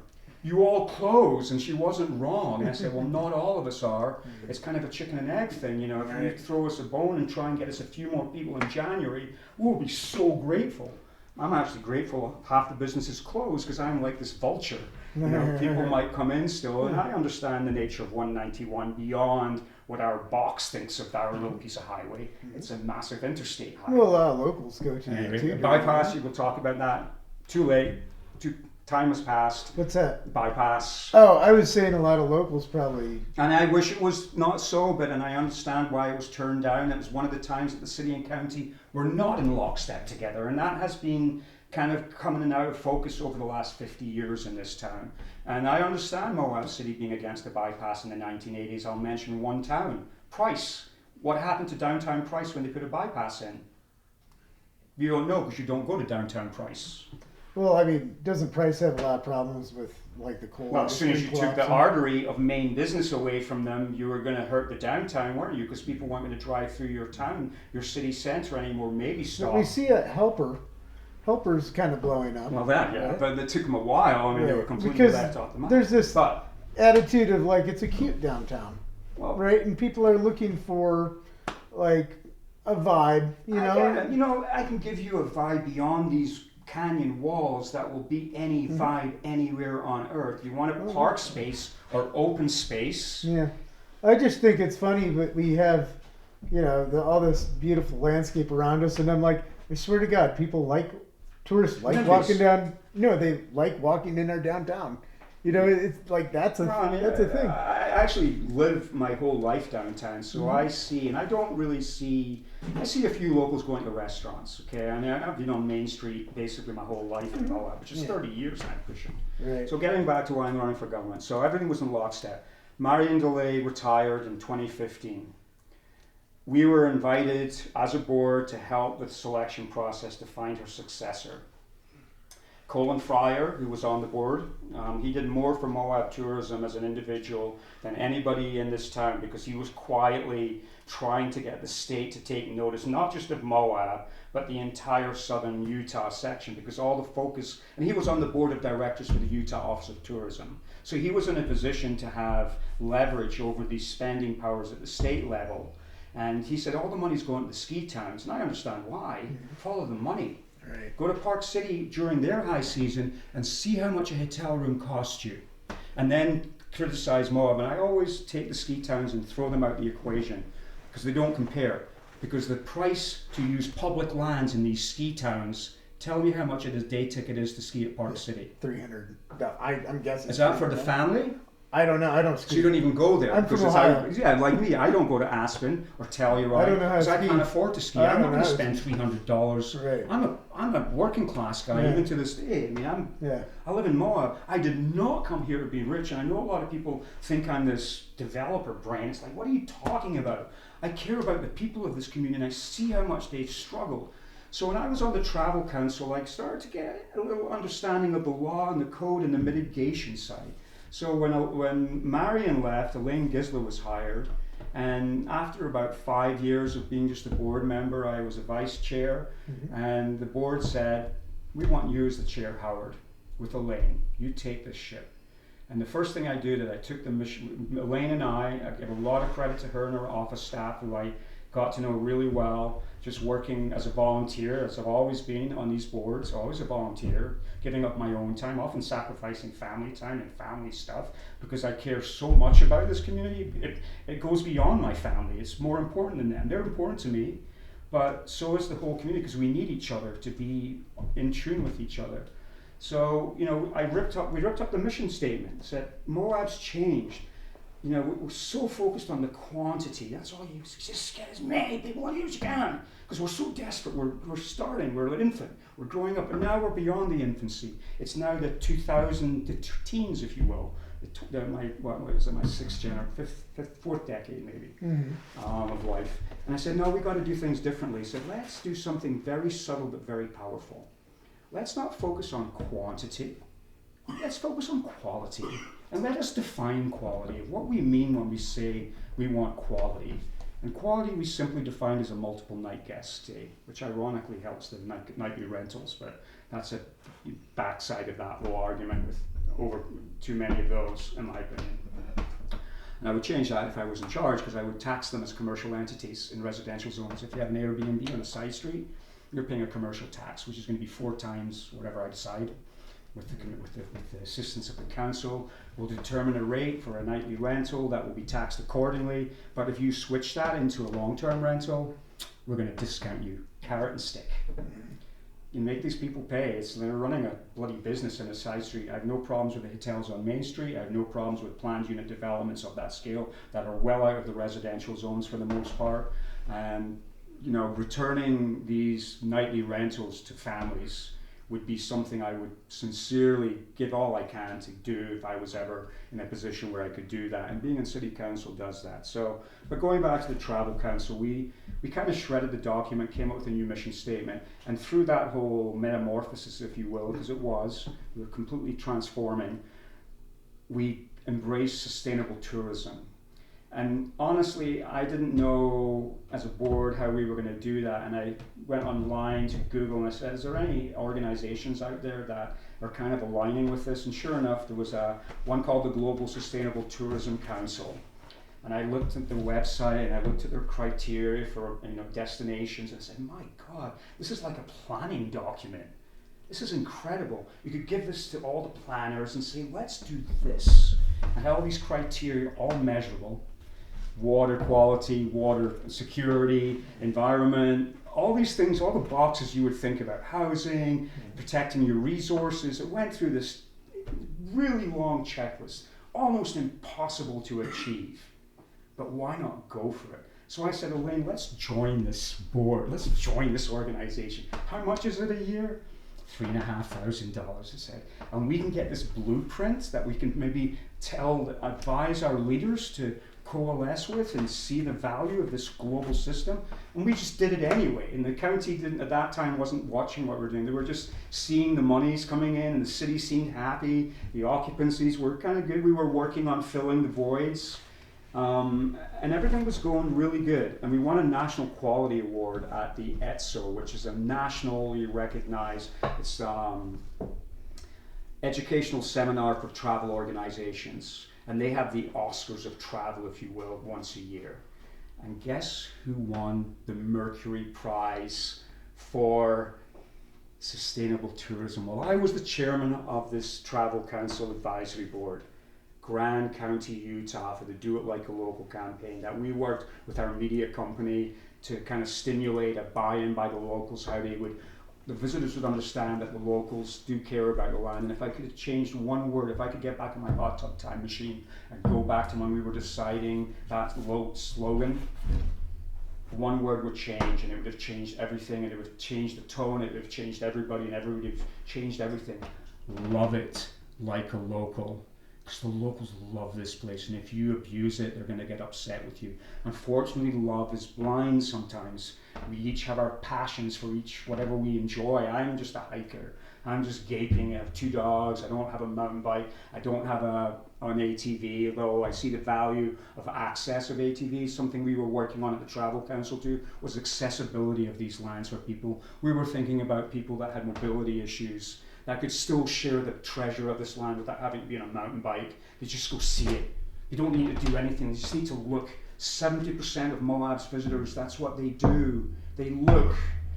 Speaker 2: You all close, and she wasn't wrong. And I said, well, not all of us are. It's kind of a chicken and egg thing, If you throw us a bone and try and get us a few more people in January, we'll be so grateful. I'm actually grateful half the business is closed, because I'm like this vulture. People might come in still, and I understand the nature of 191 beyond what our box thinks of our little piece of highway. It's a massive interstate highway.
Speaker 1: Well, a lot of locals go to that too.
Speaker 2: Bypass, you will talk about that. Too late. Time has passed.
Speaker 1: What's that?
Speaker 2: Bypass.
Speaker 1: Oh, I was saying a lot of locals probably.
Speaker 2: And I wish it was not so, and I understand why it was turned down. It was one of the times that the city and county were not in lockstep together, and that has been kind of coming out of focus over the last 50 years in this town. And I understand Moab City being against the bypass in the 1980s. I'll mention one town, Price. What happened to downtown Price when they put a bypass in? You don't know, because you don't go to downtown Price.
Speaker 1: Well, I mean, doesn't Price have a lot of problems with like the coal?
Speaker 2: Well, as soon as you took the artery of main business away from them, you were going to hurt the downtown, weren't you? Because people weren't going to drive through your town, your city centre anymore, maybe stop.
Speaker 1: We see a Helper's kind of blowing up.
Speaker 2: Well, that, yeah, right? But it took them a while. I mean, they were completely
Speaker 1: because
Speaker 2: left off the map.
Speaker 1: There's this attitude of like, it's a cute downtown, right? And people are looking for like a vibe,
Speaker 2: I can give you a vibe beyond these canyon walls that will beat any vibe anywhere on earth. You want a park space or open space.
Speaker 1: Yeah. I just think it's funny that we have, all this beautiful landscape around us, and I'm like, I swear to God, tourists like walking down. No, they like walking in our downtown. It's like that's a thing.
Speaker 2: I actually live my whole life downtown, so I see, and I don't really see. I see a few locals going to restaurants. Okay, I mean, I've been on Main Street basically my whole life in Moab, which is 30 years now pushing.
Speaker 1: Right.
Speaker 2: So getting back to why I'm running for government, so everything was in lockstep. Marion DeLay retired in 2015. We were invited as a board to help with the selection process to find her successor. Colin Fryer, who was on the board, he did more for Moab tourism as an individual than anybody in this town, because he was quietly trying to get the state to take notice, not just of Moab, but the entire southern Utah section, because all the focus, and he was on the board of directors for the Utah Office of Tourism. So he was in a position to have leverage over these spending powers at the state level. And he said, all the money's going to the ski towns, and I understand why. Follow the money.
Speaker 1: Right.
Speaker 2: Go to Park City during their high season and see how much a hotel room costs you. And then criticize Moab. And I always take the ski towns and throw them out the equation, because they don't compare. Because the price to use public lands in these ski towns, tell me how much a day ticket is to ski at Park City.
Speaker 1: $300. I'm guessing.
Speaker 2: Is that for the family?
Speaker 1: I don't know. I don't ski.
Speaker 2: So you don't even go there.
Speaker 1: I'm from Ohio.
Speaker 2: Like me, I don't go to Aspen or Telluride.
Speaker 1: I don't know how to
Speaker 2: because I
Speaker 1: ski.
Speaker 2: can't afford to ski. I'm not going to spend $300.
Speaker 1: Right.
Speaker 2: I'm a working class guy, even to this day. I mean, I live in Moab. I did not come here to be rich, and I know a lot of people think I'm this developer brain. It's like, what are you talking about? I care about the people of this community, and I see how much they've struggled. So when I was on the Travel Council, I started to get a little understanding of the law and the code and the mitigation side. So when Marion left, Elaine Gisler was hired, and after about 5 years of being just a board member, I was a vice chair, and the board said, we want you as the chair, Howard, with Elaine. You take this ship. And the first thing I did, I took the mission, Elaine and I give a lot of credit to her and her office staff, who I got to know really well, just working as a volunteer, as I've always been on these boards, always a volunteer, giving up my own time, often sacrificing family time and family stuff, because I care so much about this community. It goes beyond my family. It's more important than them. They're important to me, but so is the whole community, because we need each other to be in tune with each other. So, we ripped up the mission statement, said Moab's changed. We're so focused on the quantity. That's all you just get as many people as you can, because we're so desperate. We're starting. We're an infant. We're growing up, and now we're beyond the infancy. It's now the teens, if you will. My fourth decade maybe of life. And I said, no, we got to do things differently. I said, let's do something very subtle but very powerful. Let's not focus on quantity. Let's focus on quality. And let us define quality, what we mean when we say we want quality. And quality we simply define as a multiple night guest stay, which ironically helps the nightly rentals, but that's a backside of that whole argument with over too many of those, in my opinion. And I would change that if I was in charge, because I would tax them as commercial entities in residential zones. If you have an Airbnb on a side street, you're paying a commercial tax, which is going to be 4 times whatever I decide. With the assistance of the council, we'll determine a rate for a nightly rental that will be taxed accordingly. But if you switch that into a long-term rental, we're going to discount you, carrot and stick. You make these people pay. They're running a bloody business in a side street. I have no problems with the hotels on Main Street. I have no problems with planned unit developments of that scale that are well out of the residential zones for the most part. Returning these nightly rentals to families would be something I would sincerely give all I can to do if I was ever in a position where I could do that. And being in City Council does that. So, but going back to the Travel Council, we kind of shredded the document, came up with a new mission statement, and through that whole metamorphosis, if you will, because we were completely transforming, we embraced sustainable tourism. And honestly, I didn't know as a board how we were going to do that. And I went online to Google and I said, is there any organizations out there that are kind of aligning with this? And sure enough, there was one called the Global Sustainable Tourism Council. And I looked at the website and I looked at their criteria for destinations and I said, my God, this is like a planning document. This is incredible. You could give this to all the planners and say, let's do this. And all these criteria, all measurable. Water quality, water security, environment, all these things, all the boxes you would think about. Housing, protecting your resources. It went through this really long checklist, almost impossible to achieve. But why not go for it? So I said, Elaine, let's join this board. Let's join this organization. How much is it a year? $3,500, I said. And we can get this blueprint that we can maybe advise our leaders to coalesce with and see the value of this global system. And we just did it anyway. And the county didn't, at that time, wasn't watching what we were doing. They were just seeing the monies coming in, and the city seemed happy. The occupancies were kind of good. We were working on filling the voids. And everything was going really good. And we won a National Quality Award at the ETSO, which is a nationally recognized, it's educational seminar for travel organizations. And they have the Oscars of travel, if you will, once a year. And guess who won the Mercury Prize for sustainable tourism? Well, I was the chairman of this Travel Council Advisory Board. Grand County, Utah, for the Do It Like a Local campaign that we worked with our media company to kind of stimulate a buy-in by the locals, how the visitors would understand that the locals do care about the land. And if I could have changed one word, if I could get back in my hot tub time machine and go back to when we were deciding that slogan, one word would change, and it would have changed everything, and it would have changed the tone, it would have changed everybody, and everybody would have changed everything. Love it like a local. Because the locals love this place, and if you abuse it, they're going to get upset with you. Unfortunately, love is blind sometimes. We each have our passions for each, whatever we enjoy. I'm just a hiker. I'm just gaping. I have 2 dogs. I don't have a mountain bike. I don't have an ATV, although I see the value of access of ATVs. Something we were working on at the Travel Council too was accessibility of these lands for people. We were thinking about people that had mobility issues, that could still share the treasure of this land without having to be on a mountain bike. They just go see it. They don't need to do anything. They just need to look. 70% of Moab's visitors, that's what they do. They look.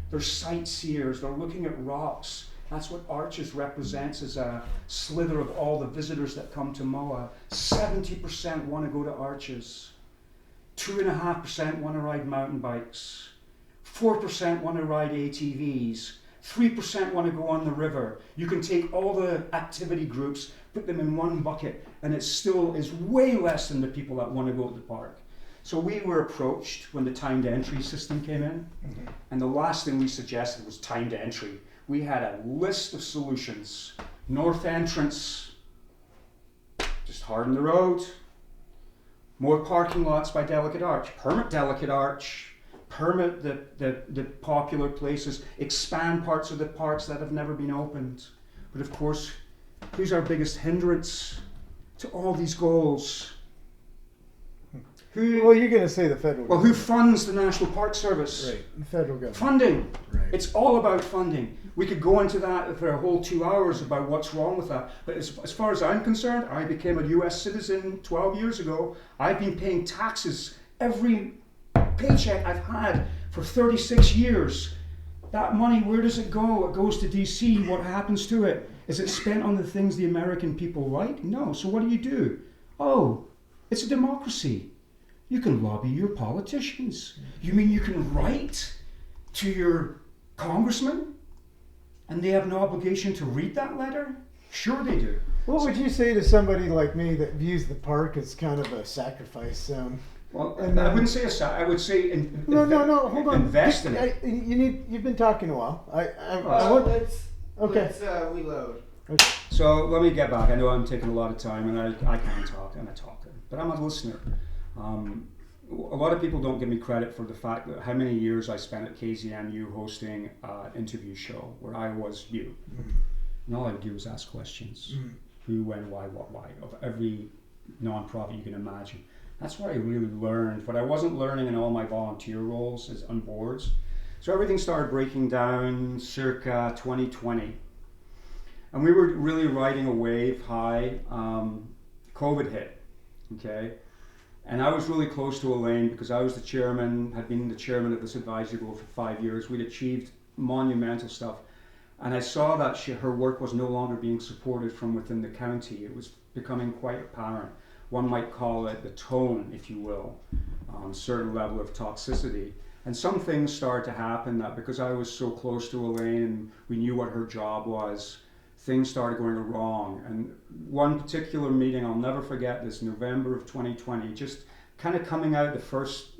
Speaker 2: They're sightseers. They're looking at rocks. That's what Arches represents as a slither of all the visitors that come to Moab. 70% want to go to Arches. 2.5% want to ride mountain bikes. 4% want to ride ATVs. 3% want to go on the river. You can take all the activity groups, put them in one bucket, and it still is way less than the people that want to go to the park. So we were approached when the timed entry system came in, and the last thing we suggested was timed entry. We had a list of solutions. North entrance, just harden the road. More parking lots by Delicate Arch. Permit Delicate Arch. Permit the popular places, expand parts of the parks that have never been opened. But of course, who's our biggest hindrance to all these goals?
Speaker 1: Well, you're going to say the federal government.
Speaker 2: Well, who funds the National Park Service?
Speaker 1: Right, the federal government.
Speaker 2: Funding.
Speaker 1: Right.
Speaker 2: It's all about funding. We could go into that for a whole 2 hours about what's wrong with that. But as far as I'm concerned, I became a US citizen 12 years ago. I've been paying taxes every paycheck I've had for 36 years. That money, where does it go? It goes to DC. What happens to it? Is it spent on the things the American people like? No. So what do? Oh, it's a democracy. You can lobby your politicians. You mean you can write to your congressman and they have no obligation to read that letter? Sure they do.
Speaker 1: What would you say to somebody like me that views the park as kind of a sacrifice zone?
Speaker 2: Well, I wouldn't say I would say
Speaker 1: no. Hold on.
Speaker 2: Invest in it.
Speaker 1: You've been talking a while.
Speaker 3: Let's reload.
Speaker 1: Okay.
Speaker 2: So let me get back. I know I'm taking a lot of time, and I can't talk. I'm a talker, but I'm a listener. A lot of people don't give me credit for the fact that how many years I spent at KZMU hosting an interview show where I was you, and all I would do was ask questions: who, when, why, what, why, of every nonprofit you can imagine. That's where I really learned what I wasn't learning in all my volunteer roles is on boards. So everything started breaking down circa 2020. And we were really riding a wave high. COVID hit, okay? And I was really close to Elaine because I was the chairman, had been the chairman of this advisory board for 5 years. We'd achieved monumental stuff. And I saw that her work was no longer being supported from within the county. It was becoming quite apparent. One might call it the tone, if you will, certain level of toxicity. And some things started to happen that because I was so close to Elaine and we knew what her job was, things started going wrong. And one particular meeting, I'll never forget this, November of 2020, just kind of coming out the first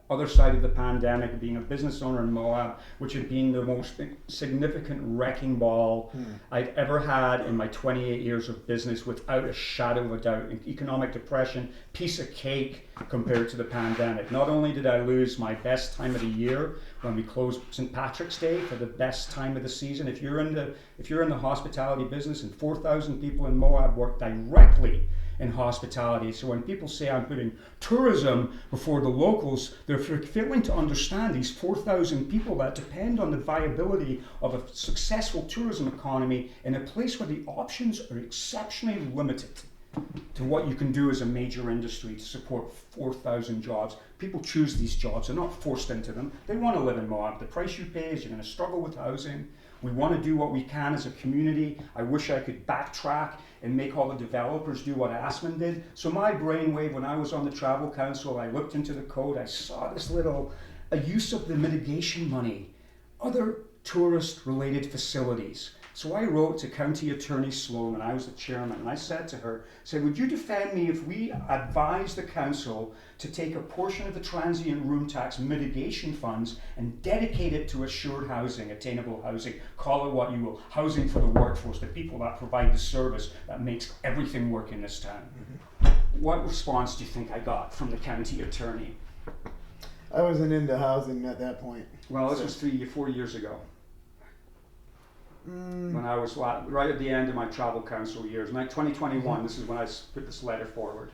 Speaker 2: other side of the pandemic, being a business owner in Moab, which had been the most significant wrecking ball I'd ever had in my 28 years of business, without a shadow of a doubt. Economic depression, piece of cake compared to the pandemic. Not only did I lose my best time of the year when we closed St. Patrick's Day for the best time of the season. If you're in the hospitality business, and 4,000 people in Moab work directly in hospitality. So when people say I'm putting tourism before the locals, they're failing to understand these 4,000 people that depend on the viability of a successful tourism economy in a place where the options are exceptionally limited to what you can do as a major industry to support 4,000 jobs. People choose these jobs, they're not forced into them. They want to live in Moab. The price you pay is you're going to struggle with housing. We want to do what we can as a community. I wish I could backtrack and make all the developers do what Aspen did. So my brainwave, when I was on the Travel Council, I looked into the code, I saw this a use of the mitigation money, other tourist-related facilities. So I wrote to County Attorney Sloan, and I was the chairman, and I said to her, would you defend me if we advise the council to take a portion of the transient room tax mitigation funds and dedicate it to assured housing, attainable housing, call it what you will, housing for the workforce, the people that provide the service that makes everything work in this town? What response do you think I got from the county attorney?
Speaker 1: I wasn't into housing at that point.
Speaker 2: Well, this was 4 years ago. When I was right at the end of my travel council years, 2021. This is when I put this letter forward.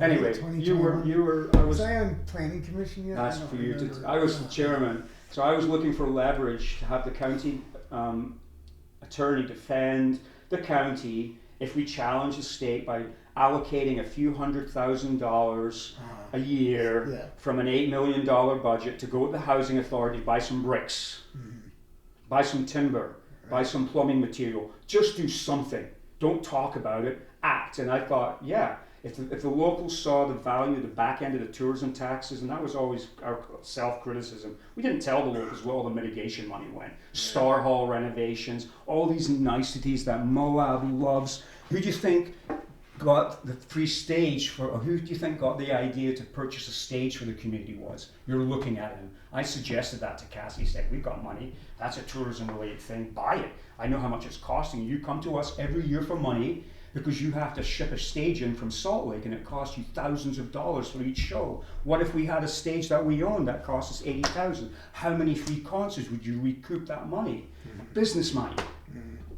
Speaker 2: Anyway, you were.
Speaker 1: Was I on planning commission yet?
Speaker 2: That's for you. I was the chairman, so I was looking for leverage to have the county attorney defend the county if we challenge the state by allocating a few $100,000 a year from an $8 million budget to go to the housing authority, buy some bricks, buy some timber, buy some plumbing material, just do something. Don't talk about it, act. And I thought, if the locals saw the value of the back end of the tourism taxes, and that was always our self-criticism, we didn't tell the locals where all the mitigation money went. Star Hall renovations, all these niceties that Moab loves. Who do you think got the free stage or who do you think got the idea to purchase a stage for the community was? You're looking at him. I suggested that to Cassie, said, we've got money, that's a tourism related thing, buy it. I know how much it's costing you. You come to us every year for money because you have to ship a stage in from Salt Lake and it costs you thousands of dollars for each show. What if we had a stage that we owned that cost us $80,000? How many free concerts would you recoup that money? Business money.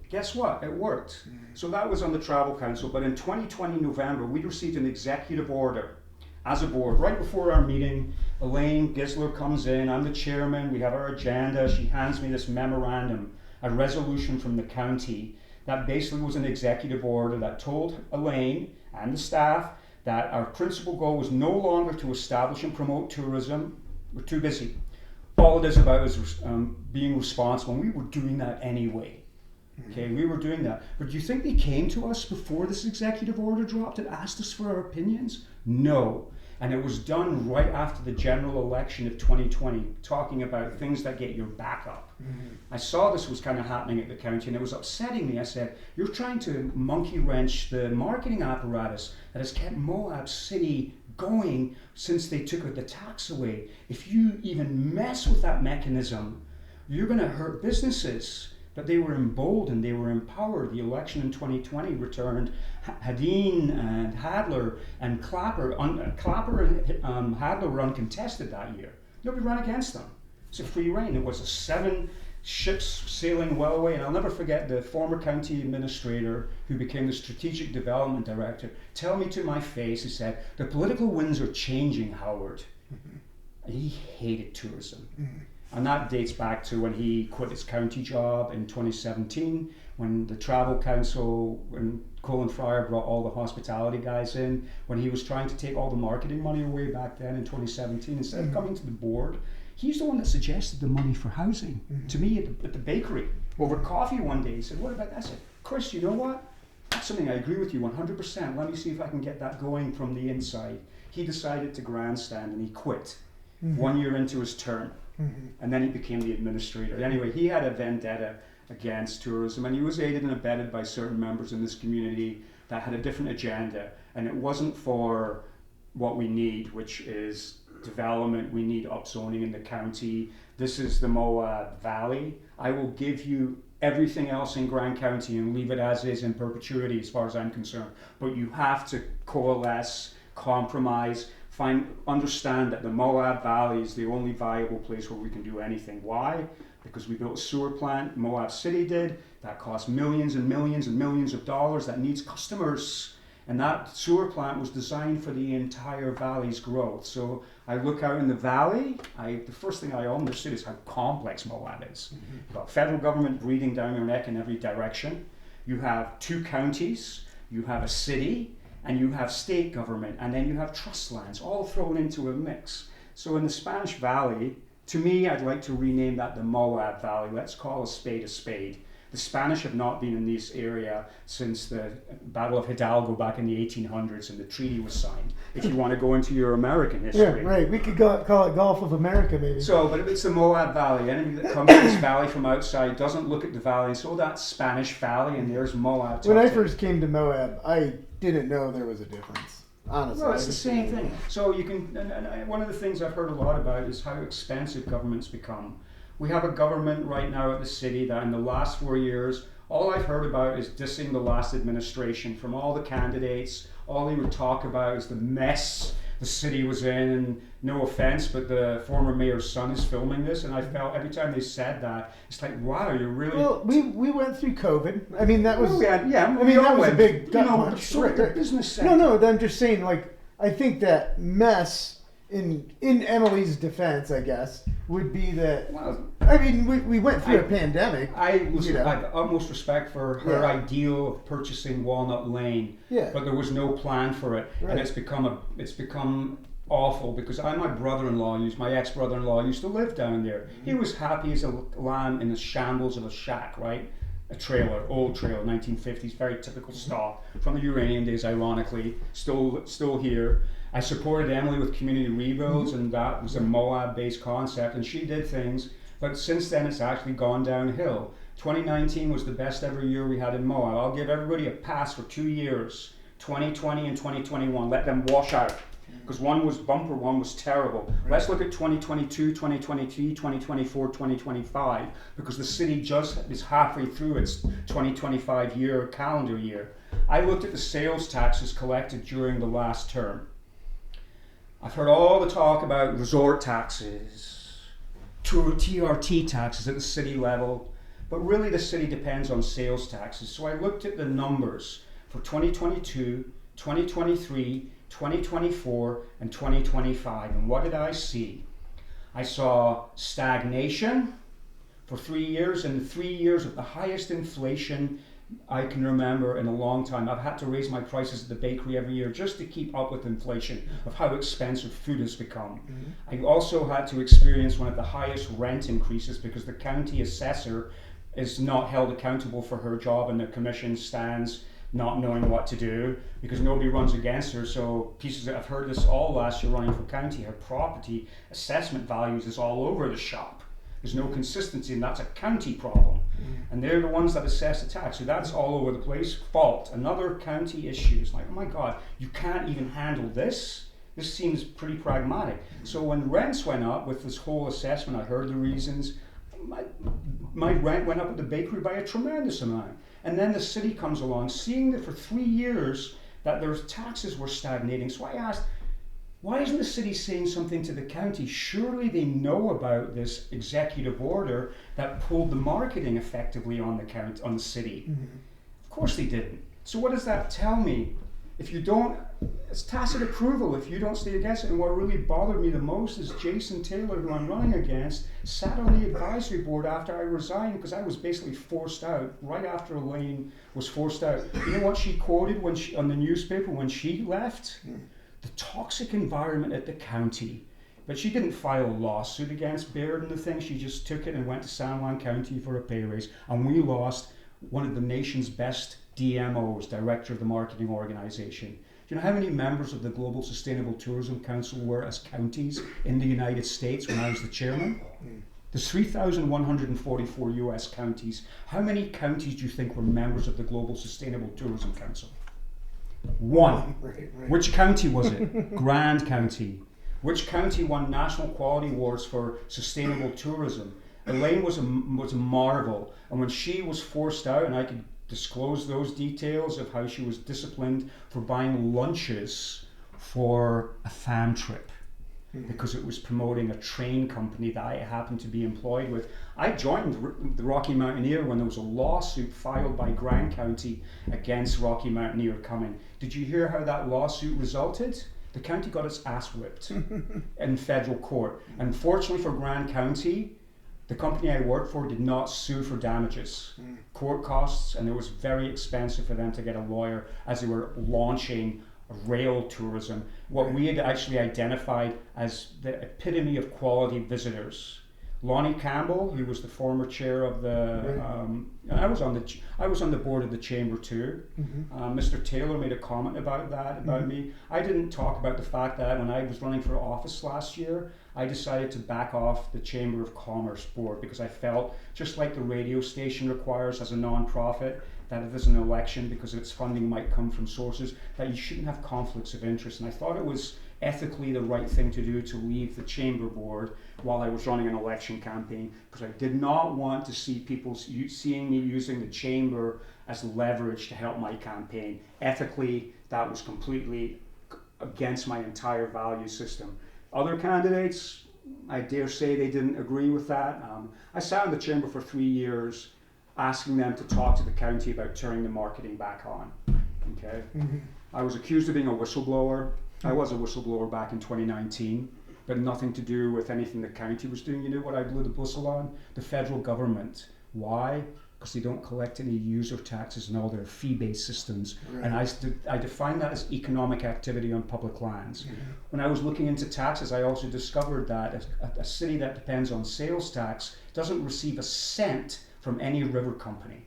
Speaker 2: Guess what? It worked. So that was on the Travel Council, but in 2020 November, we received an executive order as a board. Right before our meeting, Elaine Gisler comes in, I'm the chairman, we have our agenda, she hands me this memorandum, a resolution from the county that basically was an executive order that told Elaine and the staff that our principal goal was no longer to establish and promote tourism. We're too busy. All it is about is being responsible, and we were doing that anyway. Okay, we were doing that. But do you think they came to us before this executive order dropped and asked us for our opinions? No. And it was done right after the general election of 2020, talking about things that get your back up. I saw this was kind of happening at the county and it was upsetting me. I said, you're trying to monkey wrench the marketing apparatus that has kept Moab City going since they took the tax away. If you even mess with that mechanism, you're going to hurt businesses. But they were emboldened, they were empowered. The election in 2020 returned Hadeen and Hadler and Clapper. Clapper and Hadler were uncontested that year. Nobody ran against them. It's a free reign. It was a 7 ships sailing well away. And I'll never forget the former county administrator who became the strategic development director tell me to my face, he said, the political winds are changing, Howard. And he hated tourism. And that dates back to when he quit his county job in 2017, when the Travel Council, when Colin Fryer brought all the hospitality guys in, when he was trying to take all the marketing money away back then in 2017, instead of coming to the board, he's the one that suggested the money for housing to me at the bakery. over coffee one day. He said, what about that? I said, Chris, you know what? That's something I agree with you 100%. Let me see if I can get that going from the inside. He decided to grandstand and he quit 1 year into his term. And then he became the administrator. Anyway, he had a vendetta against tourism, and he was aided and abetted by certain members in this community that had a different agenda. And it wasn't for what we need, which is development. We need upzoning in the county. This is the Moab Valley. I will give you everything else in Grand County and leave it as is in perpetuity as far as I'm concerned. But you have to coalesce, compromise, understand that the Moab Valley is the only viable place where we can do anything. Why? Because we built a sewer plant, Moab City did, that cost millions and millions and millions of dollars, that needs customers. And that sewer plant was designed for the entire valley's growth. So I look out in the valley, the first thing I understood is how complex Moab is. You've got federal government breathing down your neck in every direction. You have 2 counties, you have a city, and you have state government, and then you have trust lands, all thrown into a mix. So in the Spanish Valley, to me, I'd like to rename that the Moab Valley. Let's call a spade a spade. The Spanish have not been in this area since the Battle of Hidalgo back in the 1800s, and the treaty was signed. If you want to go into your American history.
Speaker 1: Yeah, right. We could call it Gulf of America, maybe.
Speaker 2: So, but if it's the Moab Valley, anybody that comes to this valley from outside doesn't look at the valley and say, oh, that's Spanish Valley, and there's Moab.
Speaker 1: When I first came to Moab, I didn't know there was a difference. Honestly.
Speaker 2: Well, it's the same thing. So you can, and one of the things I've heard a lot about is how expensive governments become. We have a government right now at the city that in the last 4 years, all I've heard about is dissing the last administration from all the candidates. All they would talk about is the mess the city was in. And no offense, but the former mayor's son is filming this, and I felt every time they said that, it's like, wow, you're really.
Speaker 1: Well, we went through COVID. I mean, that was.
Speaker 2: Well, that
Speaker 1: was a big gut punch.
Speaker 2: Sort of business sector.
Speaker 1: No. I'm just saying, like, I think that mess. In Emily's defense, I guess, would be that. Well, I mean, we went through a pandemic.
Speaker 2: I have utmost respect for her ideal of purchasing Walnut Lane, but there was no plan for it, and it's become awful because my ex-brother-in-law used to live down there. He was happy as a lamb in the shambles of a shack, right? A trailer, old trailer, 1950s, very typical style from the uranium days, ironically, still here. I supported Emily with community rebuilds, and that was a Moab-based concept, and she did things, but since then it's actually gone downhill. 2019 was the best ever year we had in Moab. I'll give everybody a pass for 2 years, 2020 and 2021. Let them wash out, because one was bumper, one was terrible. Right. Let's look at 2022, 2023, 2024, 2025, because the city just is halfway through its 2025 calendar year. I looked at the sales taxes collected during the last term. I've heard all the talk about resort taxes, TRT taxes at the city level, but really the city depends on sales taxes. So I looked at the numbers for 2022, 2023, 2024, and 2025, and what did I see? I saw stagnation for 3 years, and 3 years of the highest inflation I can remember in a long time. I've had to raise my prices at the bakery every year just to keep up with inflation of how expensive food has become. I also had to experience one of the highest rent increases because the county assessor is not held accountable for her job, and the commission stands not knowing what to do because nobody runs against her. So I've heard this all last year running for county, her property assessment values is all over the shop. There's no consistency, and that's a county problem. And they're the ones that assess the tax. So that's all over the place. Fault, another county issue. It's like, oh my God, you can't even handle this? This seems pretty pragmatic. So when rents went up with this whole assessment, I heard the reasons. My rent went up at the bakery by a tremendous amount. And then the city comes along, seeing that for 3 years that their taxes were stagnating. So I asked, why isn't the city saying something to the county? Surely they know about this executive order that pulled the marketing effectively on the city. Of course they didn't. So what does that tell me? If you don't, it's tacit approval if you don't stay against it. And what really bothered me the most is Jason Taylor, who I'm running against, sat on the advisory board after I resigned because I was basically forced out right after Elaine was forced out. You know what she quoted on the newspaper when she left? The toxic environment at the county But she didn't file a lawsuit against Baird and the thing. She just took it and went to San Juan County for a pay raise. And we lost one of the nation's best DMOs, Director of the Marketing Organization. Do you know how many members of the Global Sustainable Tourism Council were as counties in the United States when I was the chairman? There's 3,144 US counties. How many counties do you think were members of the Global Sustainable Tourism Council? One.
Speaker 1: Right.
Speaker 2: Which county was it? Grand County. Which county won national quality awards for sustainable tourism? Elaine was a marvel, and when she was forced out, and I could disclose those details of how she was disciplined for buying lunches for a fam trip because it was promoting a train company that I happened to be employed with. I joined the Rocky Mountaineer when there was a lawsuit filed by Grand County against Rocky Mountaineer coming. Did you hear how that lawsuit resulted? The county got its ass whipped in federal court. Unfortunately for Grand County, the company I worked for did not sue for damages, court costs, and it was very expensive for them to get a lawyer as they were launching rail tourism, what we had actually identified as the epitome of quality visitors. Lonnie Campbell, who was the former chair of the, and I was on the board of the chamber too. Mr. Taylor made a comment about that, about me. I didn't talk about the fact that when I was running for office last year, I decided to back off the Chamber of Commerce board because I felt, just like the radio station requires as a non-profit, that if there's an election, because its funding might come from sources, that you shouldn't have conflicts of interest. And I thought it was ethically the right thing to do to leave the chamber board while I was running an election campaign, because I did not want to see people seeing me using the chamber as leverage to help my campaign. Ethically, that was completely against my entire value system. Other candidates, I dare say they didn't agree with that. I sat in the chamber for 3 years asking them to talk to the county about turning the marketing back on. Okay, I was accused of being a whistleblower. I was a whistleblower back in 2019, but nothing to do with anything the county was doing. You know what I blew the whistle on? The federal government. Why? Because they don't collect any user taxes in all their fee-based systems. Right. And I define that as economic activity on public lands. When I was looking into taxes, I also discovered that a city that depends on sales tax doesn't receive a cent from any river company.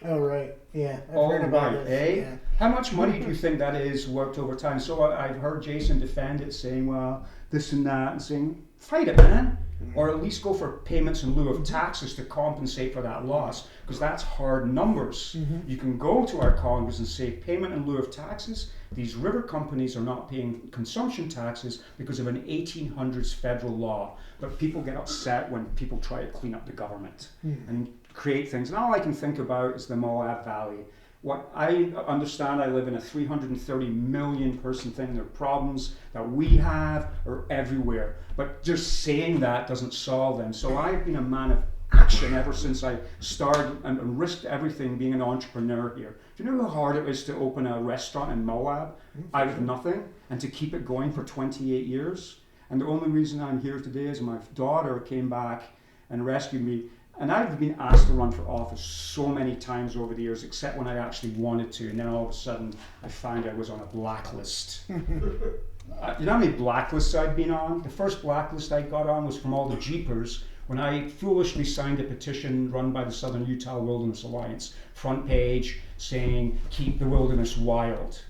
Speaker 1: Oh, right. Yeah. I've heard about this.
Speaker 2: Eh?
Speaker 1: Yeah.
Speaker 2: How much money do you think that is worked over time? So I've heard Jason defend it, saying, well, this and that, and saying, fight it, man. Or at least go for payments in lieu of taxes to compensate for that loss, because that's hard numbers. You can go to our Congress and say, payment in lieu of taxes, these river companies are not paying consumption taxes because of an 1800s federal law. But people get upset when people try to clean up the government and create things. And all I can think about is the Moab Valley. What I understand, I live in a 330 million person thing. There are problems that we have are everywhere. But just saying that doesn't solve them. So I've been a man of action ever since I started and risked everything being an entrepreneur here. Do you know how hard it is to open a restaurant in Moab out of nothing and to keep it going for 28 years? And the only reason I'm here today is my daughter came back and rescued me. And I've been asked to run for office so many times over the years, except when I actually wanted to. And then all of a sudden, I found I was on a blacklist. You know how many blacklists I've been on? The first blacklist I got on was from all the Jeepers when I foolishly signed a petition run by the Southern Utah Wilderness Alliance, front page saying, keep the wilderness wild.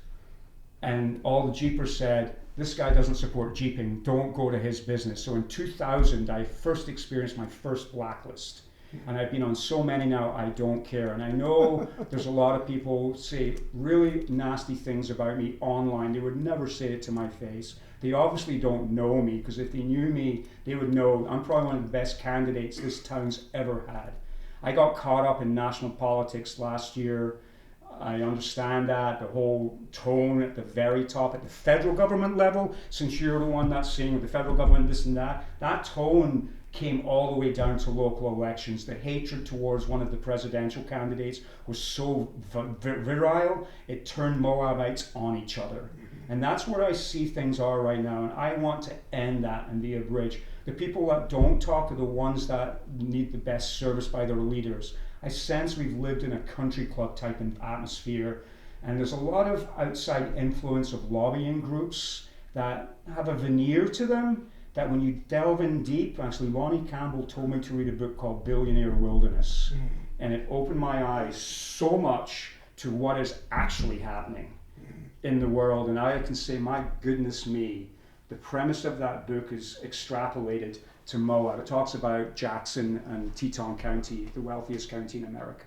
Speaker 2: And all the Jeepers said, this guy doesn't support jeeping, don't go to his business. So in 2000, I first experienced my first blacklist. And I've been on so many now, I don't care. And I know there's a lot of people say really nasty things about me online. They would never say it to my face. They obviously don't know me, because if they knew me, they would know I'm probably one of the best candidates this town's ever had. I got caught up in national politics last year. I understand that, the whole tone at the very top, at the federal government level, since you're the one that's saying the federal government this and that, that tone came all the way down to local elections. The hatred towards one of the presidential candidates was so virile, it turned Moabites on each other. And that's where I see things are right now, and I want to end that and be a bridge. The people that don't talk are the ones that need the best service by their leaders. I sense we've lived in a country club type of atmosphere, and there's a lot of outside influence of lobbying groups that have a veneer to them, that when you delve in deep, actually Lonnie Campbell told me to read a book called Billionaire Wilderness, and it opened my eyes so much to what is actually happening in the world. And I can say, my goodness me, the premise of that book is extrapolated to Moab. It talks about Jackson and Teton County, the wealthiest county in America,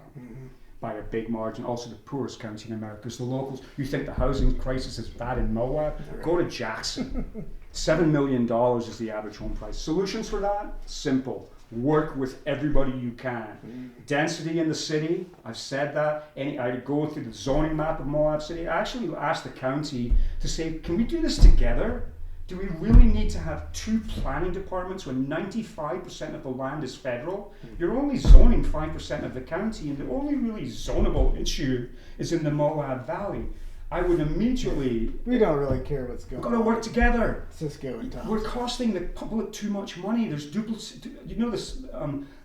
Speaker 2: by a big margin, also the poorest county in America. Because the locals, you think the housing crisis is bad in Moab? Go to Jackson. $7 million is the average home price. Solutions for that? Simple. Work with everybody you can. Density in the city, I've said that. I go through the zoning map of Moab City. I actually asked the county to say, can we do this together? Do we really need to have 2 planning departments when 95% of the land is federal? You're only zoning 5% of the county, and the only really zonable issue is in the Moab Valley. I would immediately...
Speaker 1: We don't really care what's going on.
Speaker 2: We've got to work together.
Speaker 1: Cisco and Tom.
Speaker 2: We're costing the public too much money. There's you know this,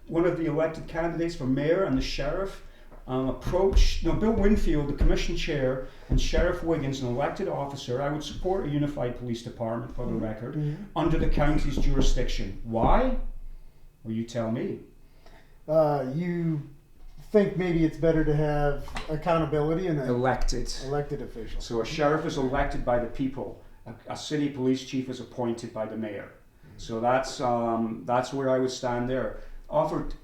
Speaker 2: one of the elected candidates for mayor and the sheriff Bill Winfield, the commission chair, and Sheriff Wiggins, an elected officer. I would support a unified police department, for the record, under the county's jurisdiction. Why? Well, you tell me.
Speaker 1: You think maybe it's better to have accountability and elected officials.
Speaker 2: So a sheriff is elected by the people. A city police chief is appointed by the mayor. So that's where I would stand there. Offered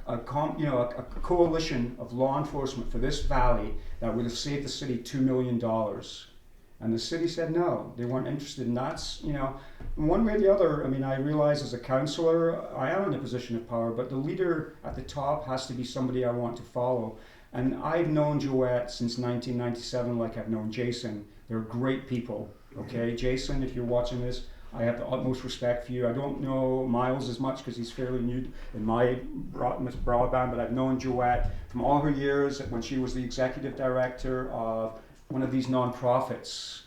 Speaker 2: a coalition of law enforcement for this valley that would have saved the city $2 million. And the city said no, they weren't interested. And that's, one way or the other, I realize as a councillor, I am in a position of power, but the leader at the top has to be somebody I want to follow. And I've known Joette since 1997, like I've known Jason. They're great people, okay? Jason, if you're watching this, I have the utmost respect for you. I don't know Miles as much because he's fairly new in my broadband, but I've known Joette from all her years when she was the executive director of one of these non-profits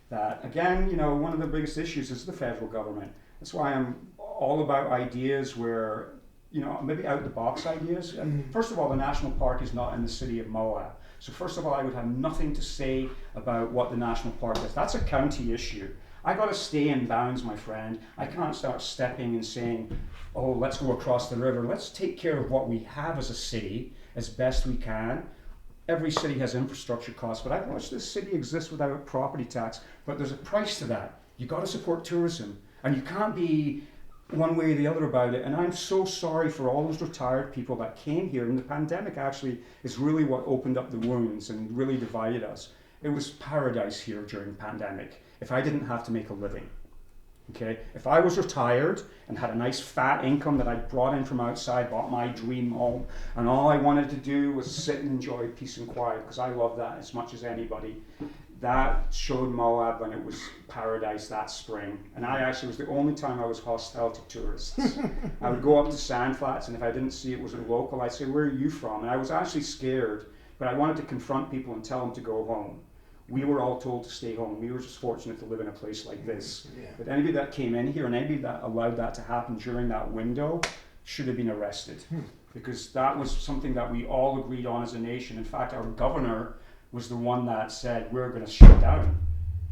Speaker 2: that, again, one of the biggest issues is the federal government. That's why I'm all about ideas where, maybe out-the-box ideas. And first of all, the national park is not in the city of Moab. So first of all, I would have nothing to say about what the national park is. That's a county issue. I got to stay in bounds, my friend. I can't start stepping and saying, oh, let's go across the river. Let's take care of what we have as a city as best we can. Every city has infrastructure costs, but I've watched this city exist without a property tax. But there's a price to that. You got to support tourism, and you can't be one way or the other about it. And I'm so sorry for all those retired people that came here. And the pandemic actually is really what opened up the wounds and really divided us. It was paradise here during the pandemic if I didn't have to make a living. Okay, if I was retired and had a nice fat income that I brought in from outside, bought my dream home, and all I wanted to do was sit and enjoy peace and quiet, because I love that as much as anybody. That showed Moab when it was paradise that spring. And I actually was the only time I was hostile to tourists. I would go up to Sandflats, and if I didn't see it was a local, I'd say, where are you from? And I was actually scared, but I wanted to confront people and tell them to go home. We were all told to stay home. We were just fortunate to live in a place like this. Yeah. But anybody that came in here and anybody that allowed that to happen during that window should have been arrested. Because that was something that we all agreed on as a nation. In fact, our governor was the one that said, we're going to shut down.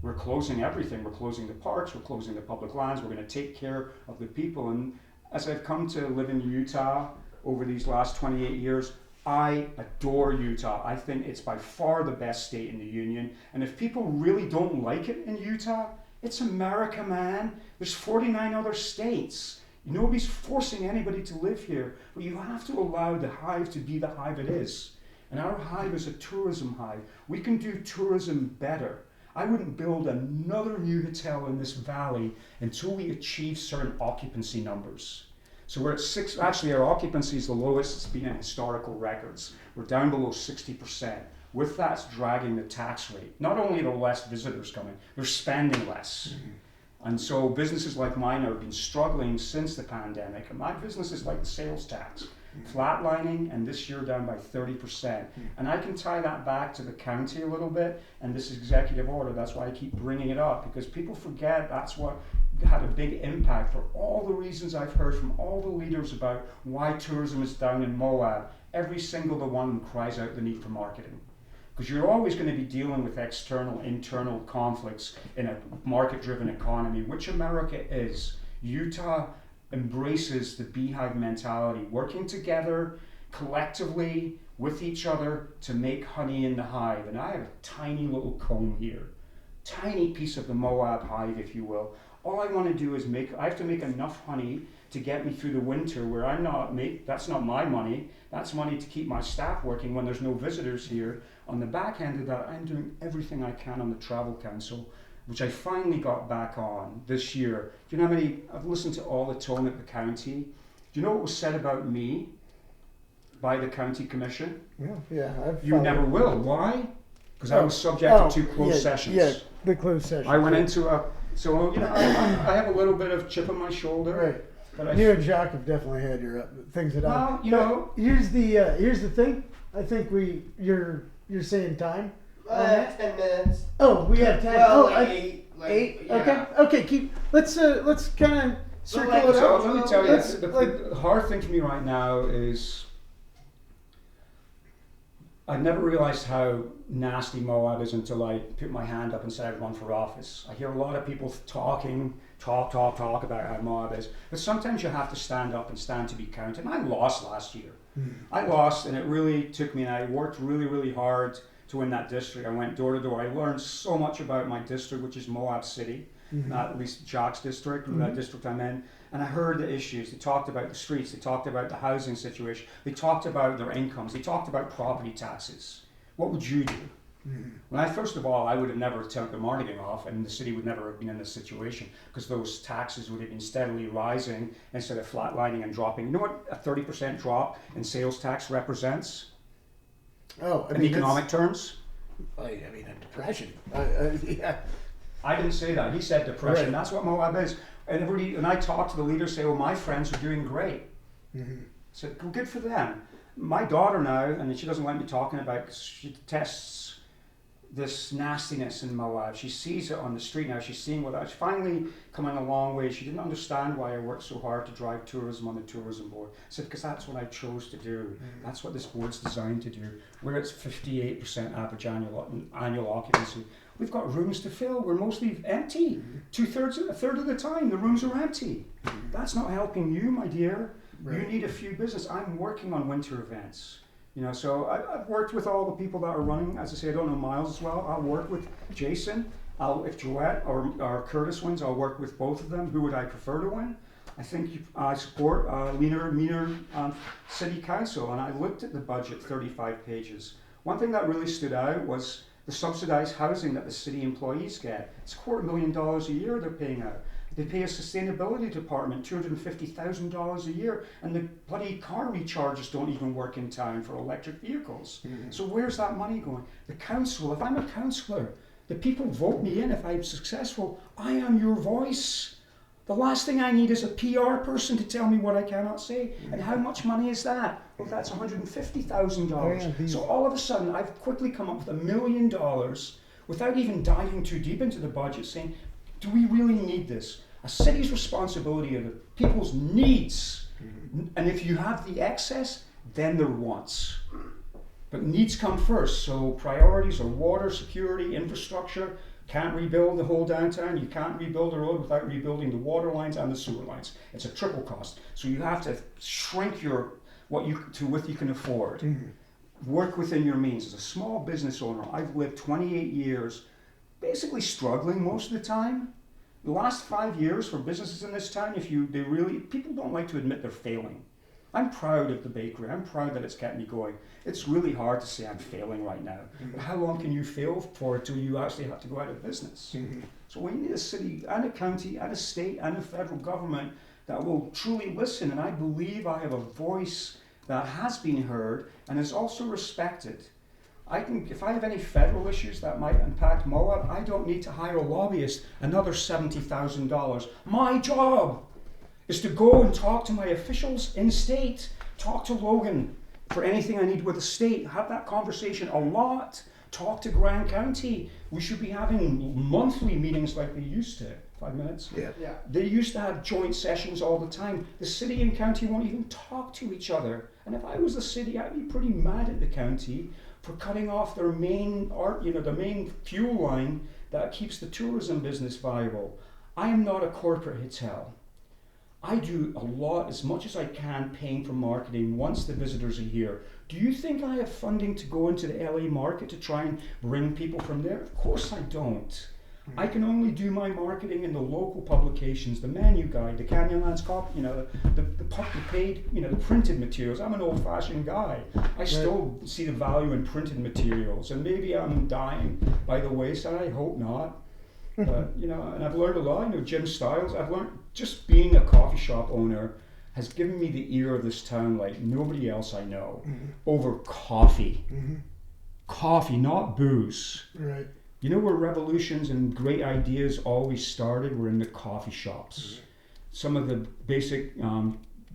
Speaker 2: We're closing everything. We're closing the parks. We're closing the public lands. We're going to take care of the people. And as I've come to live in Utah over these last 28 years, I adore Utah. I think it's by far the best state in the union. And if people really don't like it in Utah, it's America, man. There's 49 other states. Nobody's forcing anybody to live here. But you have to allow the hive to be the hive it is. And our hive is a tourism hive. We can do tourism better. I wouldn't build another new hotel in this valley until we achieve certain occupancy numbers. So we're at 6, actually our occupancy is the lowest it's been in historical records. We're down below 60%. With that's dragging the tax rate. Not only are there less visitors coming, they're spending less. And so businesses like mine have been struggling since the pandemic. And my business is like the sales tax, flatlining, and this year down by 30%. And I can tie that back to the county a little bit and this executive order. That's why I keep bringing it up, because people forget that's what had a big impact for all the reasons I've heard from all the leaders about why tourism is down in Moab. Every single one cries out the need for marketing. Because you're always going to be dealing with external, internal conflicts in a market-driven economy, which America is. Utah embraces the beehive mentality, working together collectively with each other to make honey in the hive. And I have a tiny little comb here, tiny piece of the Moab hive, if you will. All I want to do is I have to make enough honey to get me through the winter where that's not my money, that's money to keep my staff working when there's no visitors here. On the back end of that, I'm doing everything I can on the Travel Council, which I finally got back on this year. Do you know how many, I've listened to all the tone at the county. Do you know what was said about me by the county commission?
Speaker 1: Yeah.
Speaker 2: You never will. Why? Because I was subjected to closed sessions.
Speaker 1: Yeah, the closed session.
Speaker 2: I went into I have a little bit of chip on my shoulder.
Speaker 1: Right.
Speaker 2: But
Speaker 1: You and Jacques have definitely had your things that
Speaker 2: Well,
Speaker 1: Here's the thing. I think you're saying time.
Speaker 3: 10 minutes.
Speaker 1: Oh, we have time.
Speaker 3: Well,
Speaker 1: Eight.
Speaker 3: Yeah.
Speaker 1: Okay. Let's kind of circle it out.
Speaker 2: So let me tell you, the hard thing for me right now is I never realized how nasty Moab is until I put my hand up and said I'd run for office. I hear a lot of people talk about how Moab is, but sometimes you have to stand up and stand to be counted. And I lost last year. I lost, and it really took me, and I worked really, really hard to win that district. I went door to door. I learned so much about my district, which is Moab City, not at least Jacques' district, that district I'm in. And I heard the issues. They talked about the streets. They talked about the housing situation. They talked about their incomes. They talked about property taxes. What would you do? Well, first of all, I would have never taken marketing off, and the city would never have been in this situation because those taxes would have been steadily rising instead of flatlining and dropping. You know what a 30% drop in sales tax represents? In economic terms?
Speaker 1: A depression. Yeah.
Speaker 2: I didn't say that. He said depression.
Speaker 1: Right.
Speaker 2: That's what Moab is. And I talk to the leaders, say, "Well, my friends are doing great." I said, "Well, good for them." My daughter now, and she doesn't like me talking about it 'cause she detests this nastiness in Moab. She sees it on the street now. She's seeing she's finally coming a long way. She didn't understand why I worked so hard to drive tourism on the tourism board. I said, because that's what I chose to do. That's what this board's designed to do. We're at 58% average annual occupancy. We've got rooms to fill. We're mostly empty. A third of the time, the rooms are empty. That's not helping you, my dear. Right. You need a few business. I'm working on winter events. So I've worked with all the people that are running. As I say, I don't know Miles as well. I'll work with Jason. If Joette or Curtis wins, I'll work with both of them. Who would I prefer to win? I think I support meaner city council. And I looked at the budget, 35 pages. One thing that really stood out was the subsidized housing that the city employees get. It's $250,000 a year they're paying out. They pay a sustainability department $250,000 a year, and the bloody car recharges don't even work in town for electric vehicles. So where's that money going? The council, if I'm a councillor, the people vote me in. If I'm successful, I am your voice. The last thing I need is a PR person to tell me what I cannot say. And how much money is that? Well, that's $150,000. So all of a sudden, I've quickly come up with $1 million without even diving too deep into the budget, saying, do we really need this? A city's responsibility are the people's needs. And if you have the excess, then there are wants. But needs come first. So priorities are water, security, infrastructure. Can't rebuild the whole downtown. You can't rebuild a road without rebuilding the water lines and the sewer lines. It's a triple cost. So you have to shrink what you can afford. Work within your means. As a small business owner, I've lived 28 years basically struggling most of the time. The last 5 years for businesses in this town, people don't like to admit they're failing. I'm proud of the bakery. I'm proud that it's kept me going. It's really hard to say I'm failing right now. But how long can you fail for until you actually have to go out of business? So we need a city and a county and a state and a federal government that will truly listen. And I believe I have a voice that has been heard and is also respected. If I have any federal issues that might impact Moab, I don't need to hire a lobbyist, another $70,000. My job is to go and talk to my officials in state, talk to Logan for anything I need with the state, have that conversation a lot, talk to Grand County. We should be having monthly meetings like they used to. 5 minutes?
Speaker 3: Yeah.
Speaker 2: They used to have joint sessions all the time. The city and county won't even talk to each other. And if I was the city, I'd be pretty mad at the county for cutting off their main the main fuel line that keeps the tourism business viable. I am not a corporate hotel. I do a lot, as much as I can, paying for marketing once the visitors are here. Do you think I have funding to go into the LA market to try and bring people from there? Of course I don't. I can only do my marketing in the local publications, the menu guide, the Canyonlands copy, the paid, the printed materials. I'm an old-fashioned guy. I still see the value in printed materials, and maybe I'm dying by the wayside. I hope not. But and I've learned a lot. Jim Stiles. I've learned just being a coffee shop owner has given me the ear of this town like nobody else I know. Over coffee. Coffee, not booze.
Speaker 1: Right.
Speaker 2: Where revolutions and great ideas always started were in the coffee shops. Some of the basic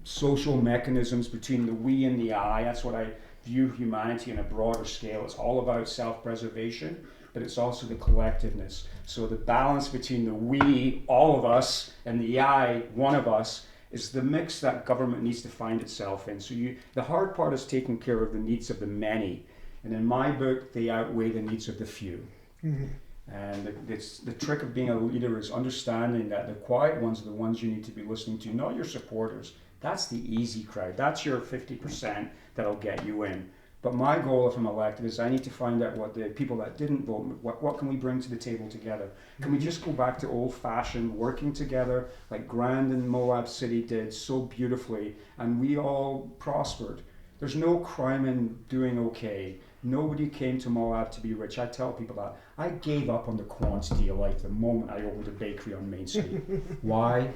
Speaker 2: social mechanisms between the we and the I, that's what I view humanity on a broader scale. It's all about self-preservation, but it's also the collectiveness. So the balance between the we, all of us, and the I, one of us, is the mix that government needs to find itself in. So the hard part is taking care of the needs of the many. And in my book, they outweigh the needs of the few. And the trick of being a leader is understanding that the quiet ones are the ones you need to be listening to, not your supporters. That's the easy crowd. That's your 50% that'll get you in. But my goal, if I'm elected, is I need to find out what the people that didn't vote, what can we bring to the table together? Can we just go back to old-fashioned working together like Grand and Moab City did so beautifully, and we all prospered? There's no crime in doing okay. Nobody came to Moab to be rich. I tell people that. I gave up on the quantity of life the moment I opened a bakery on Main Street. Why?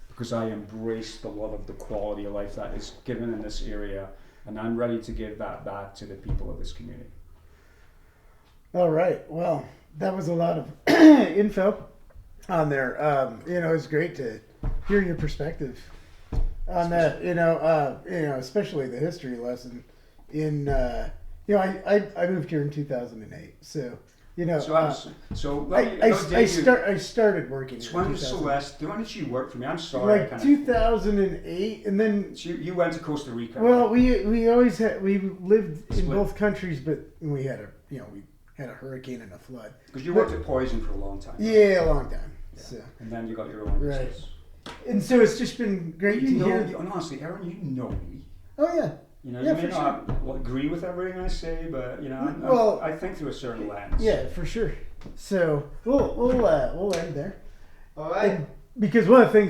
Speaker 2: Because I embraced the love of the quality of life that is given in this area, and I'm ready to give that back to the people of this community.
Speaker 1: All right. Well, that was a lot of info on there. It was great to hear your perspective on that. Especially the history lesson. I moved here in 2008, so. I started working.
Speaker 2: So when did Celeste? When did she work for me? I'm sorry.
Speaker 1: Like 2008, and then
Speaker 2: you went to Costa Rica.
Speaker 1: Well, we always lived in both countries, but we had a hurricane and a flood.
Speaker 2: Because you worked at Poison for a long time.
Speaker 1: Yeah, a long time. Yeah. So.
Speaker 2: And then you got your own business.
Speaker 1: And so it's just been great to hear.
Speaker 2: Honestly, Aaron, you know me.
Speaker 1: Oh yeah.
Speaker 2: You may not agree with everything I say, but I think through a certain lens.
Speaker 1: Yeah, for sure. So we'll end there.
Speaker 3: All right.
Speaker 1: Because one of the things